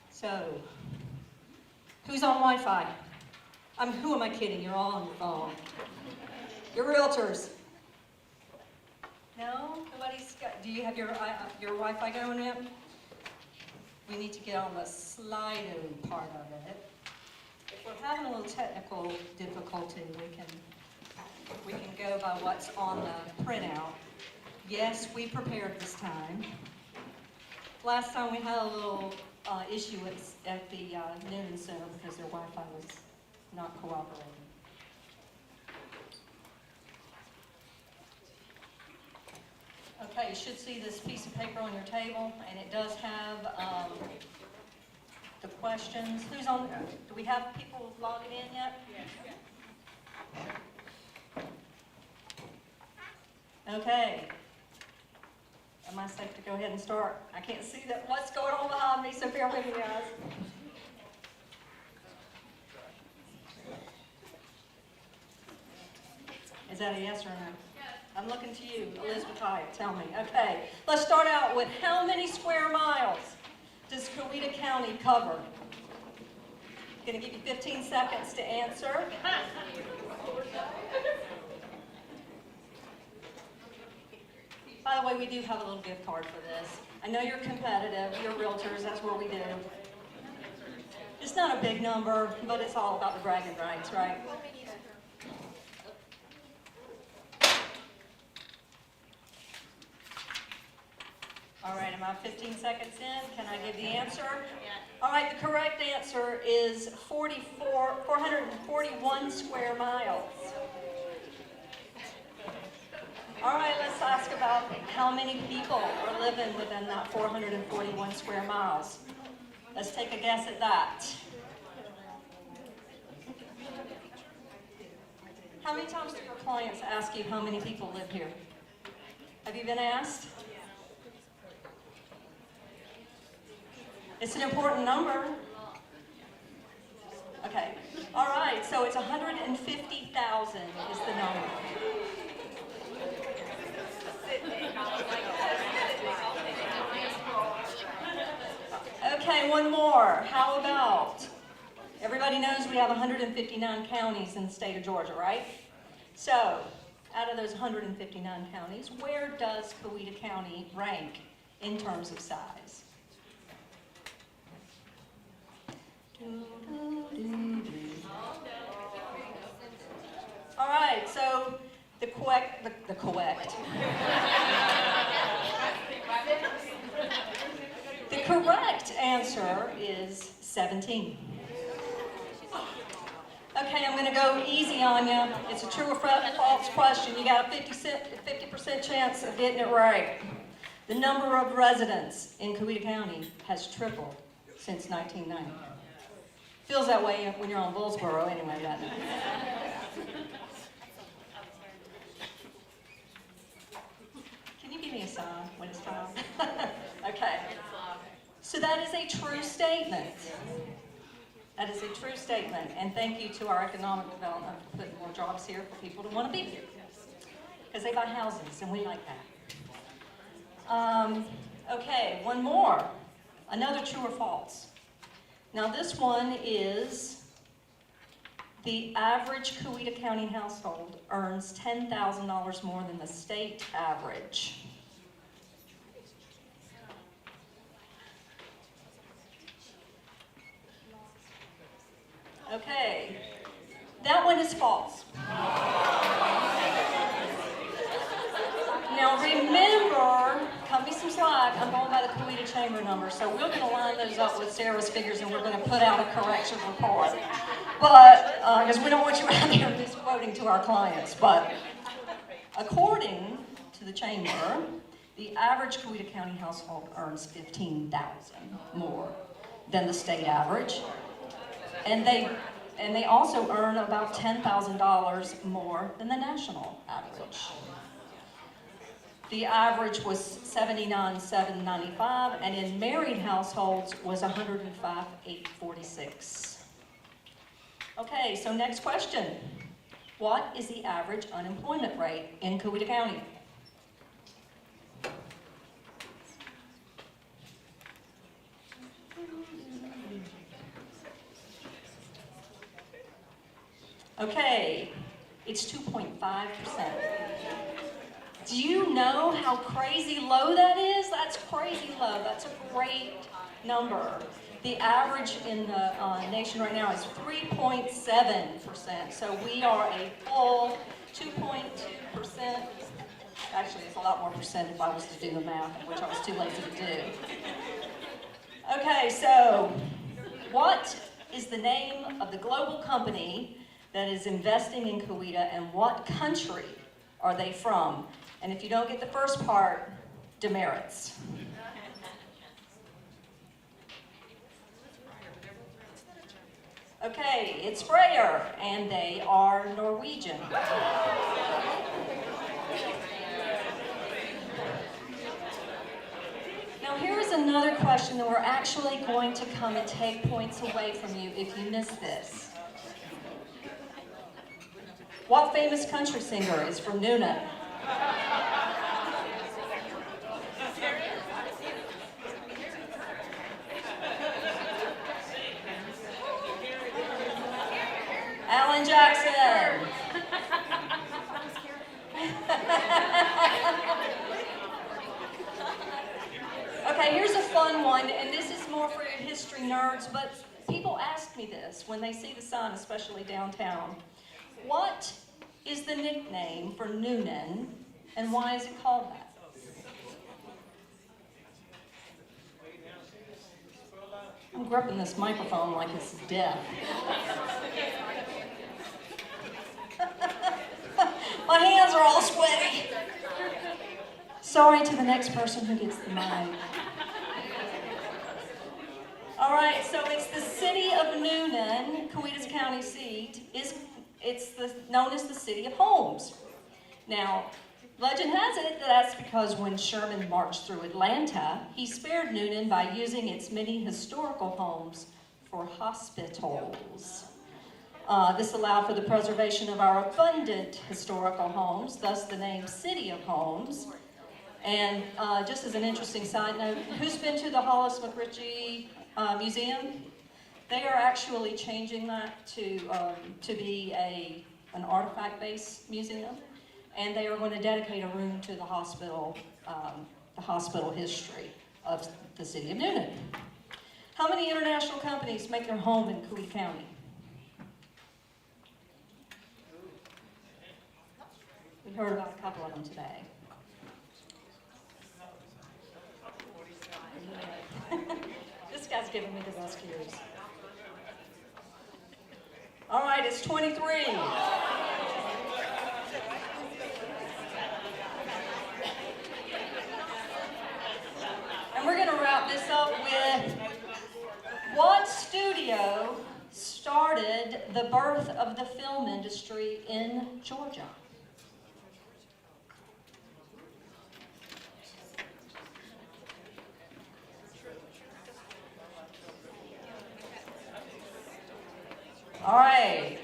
So, who's on Wi-Fi? Who am I kidding? You're all on your phone. You're realtors. No? Nobody's got, do you have your Wi-Fi going yet? We need to get on the Slido part of it. If we're having a little technical difficulty, we can go by what's on the printout. Yes, we prepared this time. Last time we had a little issue at the Newnan Center because their Wi-Fi was not cooperating. Okay, you should see this piece of paper on your table, and it does have the questions. Who's on? Do we have people logging in yet? Yes. Okay. Am I safe to go ahead and start? I can't see what's going on behind me, so bear with me, guys. Is that a yes or no? I'm looking to you, Elizabeth Hyatt, tell me. Okay, let's start out with how many square miles does Coweta County cover? Gonna give you 15 seconds to answer. By the way, we do have a little gift card for this. I know you're competitive, you're realtors, that's what we do. It's not a big number, but it's all about the bragging rights, right? All right, am I 15 seconds in? Can I give the answer? All right, the correct answer is 441 square miles. All right, let's ask about how many people are living within that 441 square miles. Let's take a guess at that. How many times do your clients ask you how many people live here? Have you been asked? It's an important number. Okay. All right, so it's 150,000 is the number. Okay, one more. How about, everybody knows we have 159 counties in the state of Georgia, right? So, out of those 159 counties, where does Coweta County rank in terms of size? All right, so the correct the correct answer is 17. Okay, I'm going to go easy on you. It's a true or false question. You got a 50% chance of getting it right. The number of residents in Coweta County has tripled since 1990. Feels that way when you're on Bullsboro anyway, doesn't it? Can you give me a sign when it's time? Okay. So that is a true statement. That is a true statement, and thank you to our economic development for putting more jobs here for people to want to be here, because they buy houses, and we like that. Okay, one more. Another true or false. Now this one is the average Coweta County household earns $10,000 more than the state average. Okay, that one is false. Now remember, cut me some slack, I'm going by the Coweta Chamber number, so we're going to line those up with Sarah's figures and we're going to put out a correction report. But, because we don't want you out there misquoting to our clients, but according to the Chamber, the average Coweta County household earns $15,000 more than the state average. And they also earn about $10,000 more than the national average. The average was $79,795, and in married households was $105,846. Okay, so next question. What is the average unemployment rate in Coweta County? Okay, it's 2.5%. Do you know how crazy low that is? That's crazy low. That's a great number. The average in the nation right now is 3.7%. So we are a full 2.2%. Actually, it's a lot more percent if I was to do the math, which I was too lazy to do. Okay, so what is the name of the global company that is investing in Coweta, and what country are they from? And if you don't get the first part, demerits. Okay, it's Freyr, and they are Norwegian. Now here is another question that we're actually going to come and take points away from you if you miss this. What famous country singer is from Newnan? Alan Jackson. Okay, here's a fun one, and this is more for your history nerds, but people ask me this when they see the sign, especially downtown. What is the nickname for Newnan, and why is it called that? I'm gripping this microphone like it's deaf. My hands are all sweaty. Sorry to the next person who gets the mic. All right, so it's the city of Newnan, Coweta's county seat, known as the city of homes. Now, legend has it that that's because when Sherman marched through Atlanta, he spared Newnan by using its many historical homes for hospitals. This allowed for the preservation of our abundant historical homes, thus the name City of Homes. And just as an interesting side note, who's been to the Hollis McRitchie Museum? They are actually changing that to be an artifact-based museum. and they are going to dedicate a room to the hospital history of the city of Newnan. How many international companies make their home in Coweta County? We heard about a couple of them today. This guy's giving me the best cues. All right, it's 23. And we're going to wrap this up with what studio started the birth of the film industry in Georgia? All right.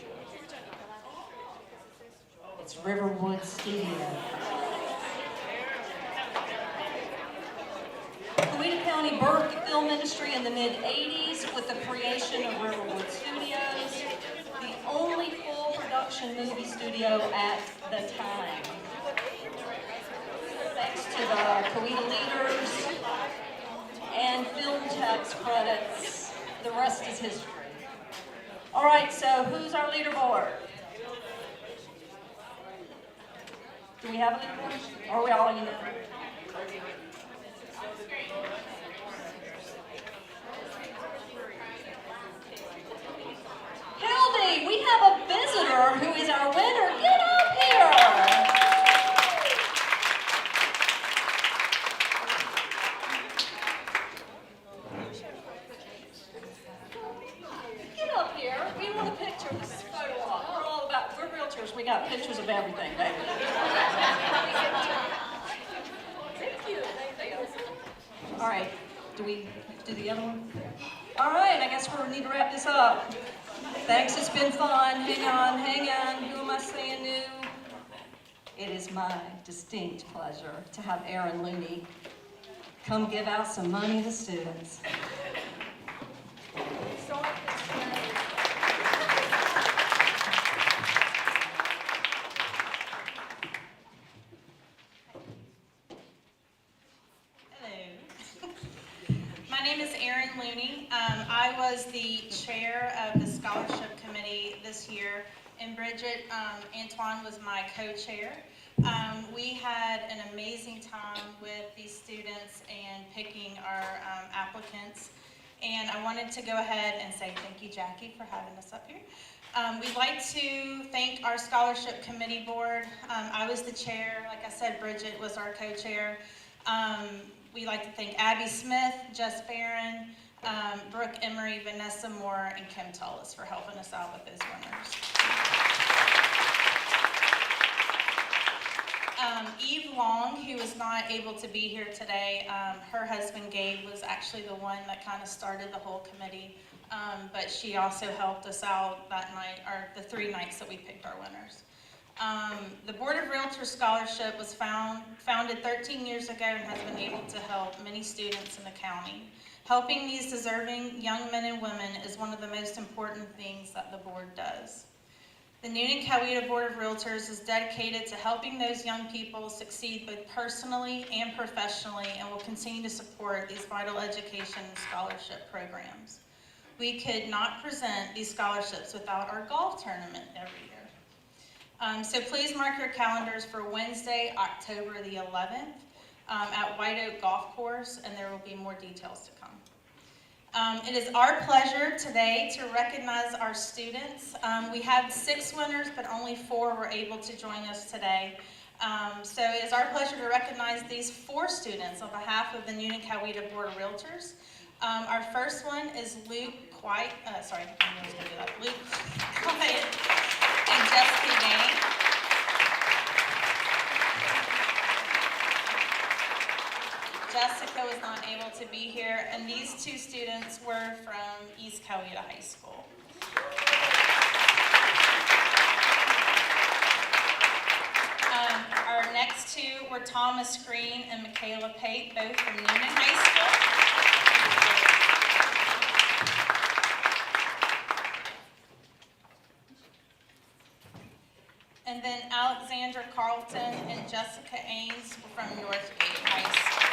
It's Riverwood Studio. Coweta County birthed the film industry in the mid-'80s with the creation of Riverwood Studios, the only full production movie studio at the time. Thanks to the Coweta leaders and film tax credits, the rest is history. All right, so who's our leaderboard? Do we have a leaderboard? Or are we all even? Hildy, we have a visitor who is our winner. Get up here. Get up here. We want a picture. This is photo op. We're all about, we're realtors. We got pictures of everything, baby. Thank you. All right. Do we do the other one? All right. I guess we need to wrap this up. Thanks. It's been fun. Hang on. Hang on. Who am I saying new? It is my distinct pleasure to have Aaron Looney come give out some money to students. My name is Erin Looney. I was the chair of the scholarship committee this year, and Bridget Antoine was my co-chair. We had an amazing time with these students and picking our applicants, and I wanted to go ahead and say thank you, Jackie, for having us up here. We'd like to thank our scholarship committee board. I was the chair. Like I said, Bridget was our co-chair. We'd like to thank Abby Smith, Jess Barron, Brooke Emery, Vanessa Moore, and Kim Tullis for helping us out with those winners. Eve Long, who was not able to be here today, her husband Gabe was actually the one that kind of started the whole committee, but she also helped us out that night, or the 3 nights that we picked our winners. The Board of Realtors Scholarship was founded 13 years ago and has been able to help many students in the county. Helping these deserving young men and women is one of the most important things that the board does. The Newnan-Coweta Board of Realtors is dedicated to helping those young people succeed both personally and professionally, and will continue to support these vital education and scholarship programs. We could not present these scholarships without our golf tournament every year. So please mark your calendars for Wednesday, October the 11th at White Oak Golf Course, and there will be more details to come. It is our pleasure today to recognize our students. We had 6 winners, but only 4 were able to join us today. So it is our pleasure to recognize these 4 students on behalf of the Newnan-Coweta Board of Realtors. Our first one is Luke Quiet, Luke Quiet and Jessica Gang. Jessica was not able to be here, and these 2 students were from East Coweta High School. Our next 2 were Thomas Green and Michaela Pate, both from Newnan High School. And then Alexandra Carlton and Jessica Ains from Northgate High School.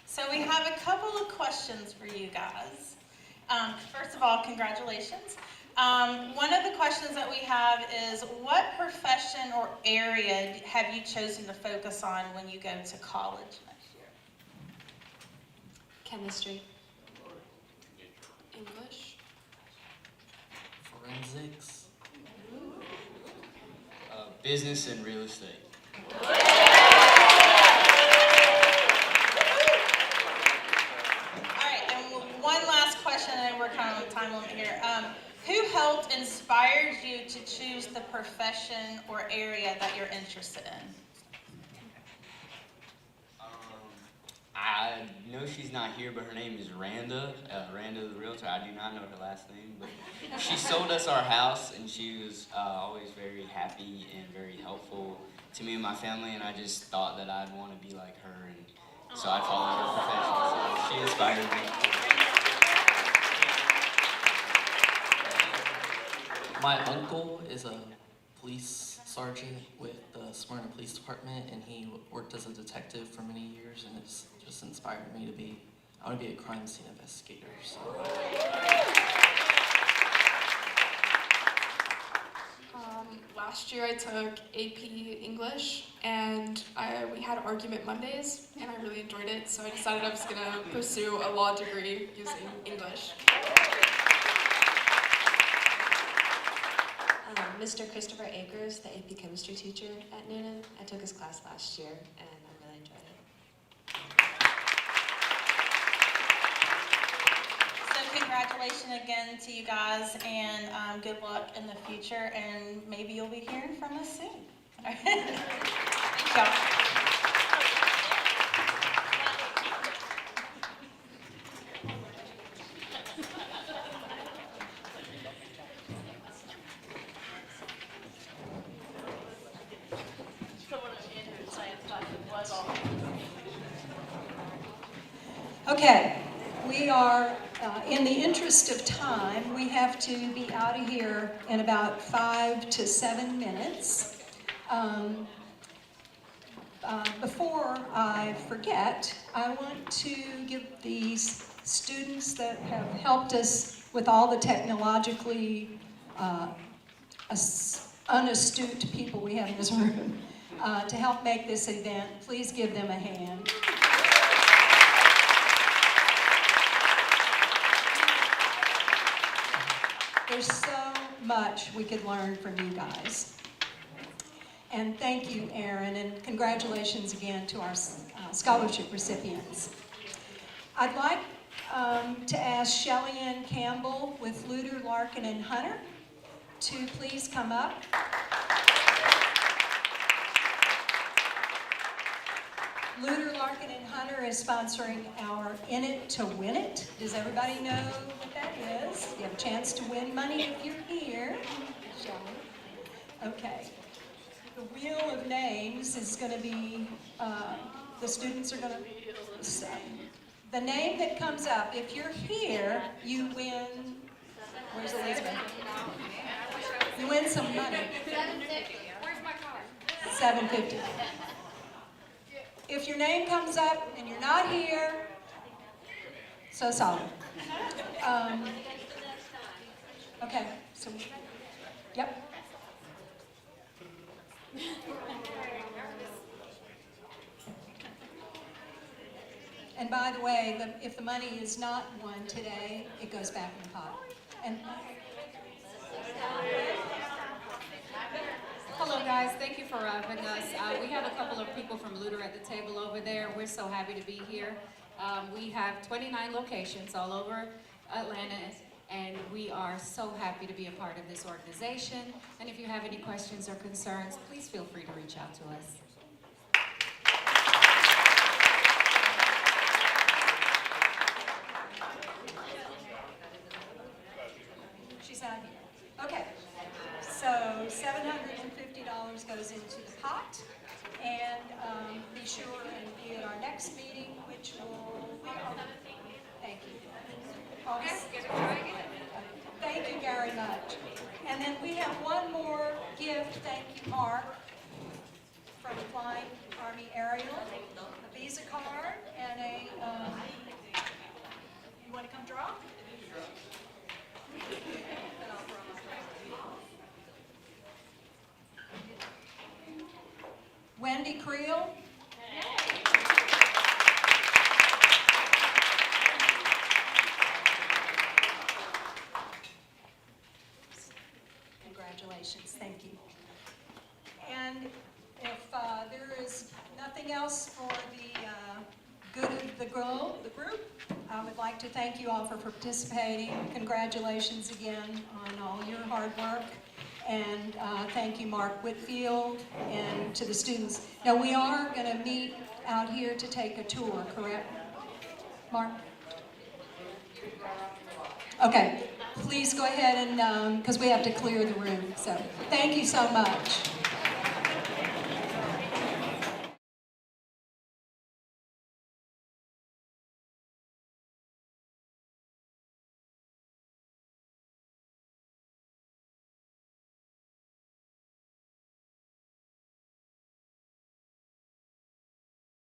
So we have a couple of questions for you guys. First of all, congratulations. One of the questions that we have is, what profession or area have you chosen to focus on when you go to college next year? Chemistry. English. Forensics. Business and real estate. One last question, and we're kind of on time limit here. Who helped inspire you to choose the profession or area that you're interested in? I know she's not here, but her name is Randa. Randa the Realtor. I do not know her last name, but she sold us our house, and she was always very happy and very helpful to me and my family, and I just thought that I'd want to be like her, and so I followed her profession. So she inspired me. My uncle is a police sergeant with the Smyrna Police Department, and he worked as a detective for many years, and it's just inspired me to be, I want to be a crime scene investigator. So. Last year I took AP English, and we had argument Mondays, and I really enjoyed it, so I decided I was going to pursue a law degree using English. Mr. Christopher Akers, the AP chemistry teacher at Newnan. I took his class last year, and I really enjoyed it. So congratulations again to you guys, and good luck in the future, and maybe you'll be hearing from us soon. All right. Thank y'all. Okay, we are, in the interest of time, we have to be out of here in about 5 to 7 minutes. Before I forget, I want to give these students that have helped us with all the technologically unastute people we have in this room to help make this event. Please give them a hand. There's so much we could learn from you guys. And thank you, Aaron, and congratulations again to our scholarship recipients. I'd like to ask Shelly Ann Campbell with Luder, Larkin, and Hunter to please come up. Luder, Larkin, and Hunter is sponsoring our In It to Win It. Does everybody know what that is? You have a chance to win money if you're here. Okay. The wheel of names is going to be, the students are going to say. The name that comes up, if you're here, you win, where's Elizabeth? You win some money. Where's my card? $7.50. If your name comes up and you're not here, so sorry. Okay, so, yep. And by the way, if the money is not won today, it goes back in the pot. And hello guys, thank you for having us. We have a couple of people from Luder at the table over there. We're so happy to be here. We have 29 locations all over Atlanta, and we are so happy to be a part of this organization. And if you have any questions or concerns, please feel free to reach out to us. she's out here. Okay, so $750 goes into the pot, and be sure and be at our next meeting, which will, thank you. August? Thank you very much. And then we have one more gift, thank you, Mark, from Flying Army Aerial, a Visa card and a, you want to come draw? Wendy Creel. Congratulations, thank you. And if there is nothing else for the good of the group, I would like to thank you all for participating. Congratulations again on all your hard work. And thank you, Mark Whitfield, and to the students. Now, we are going to meet out here to take a tour, correct? Mark? Okay, please go ahead and, because we have to clear the room. So, thank you so much.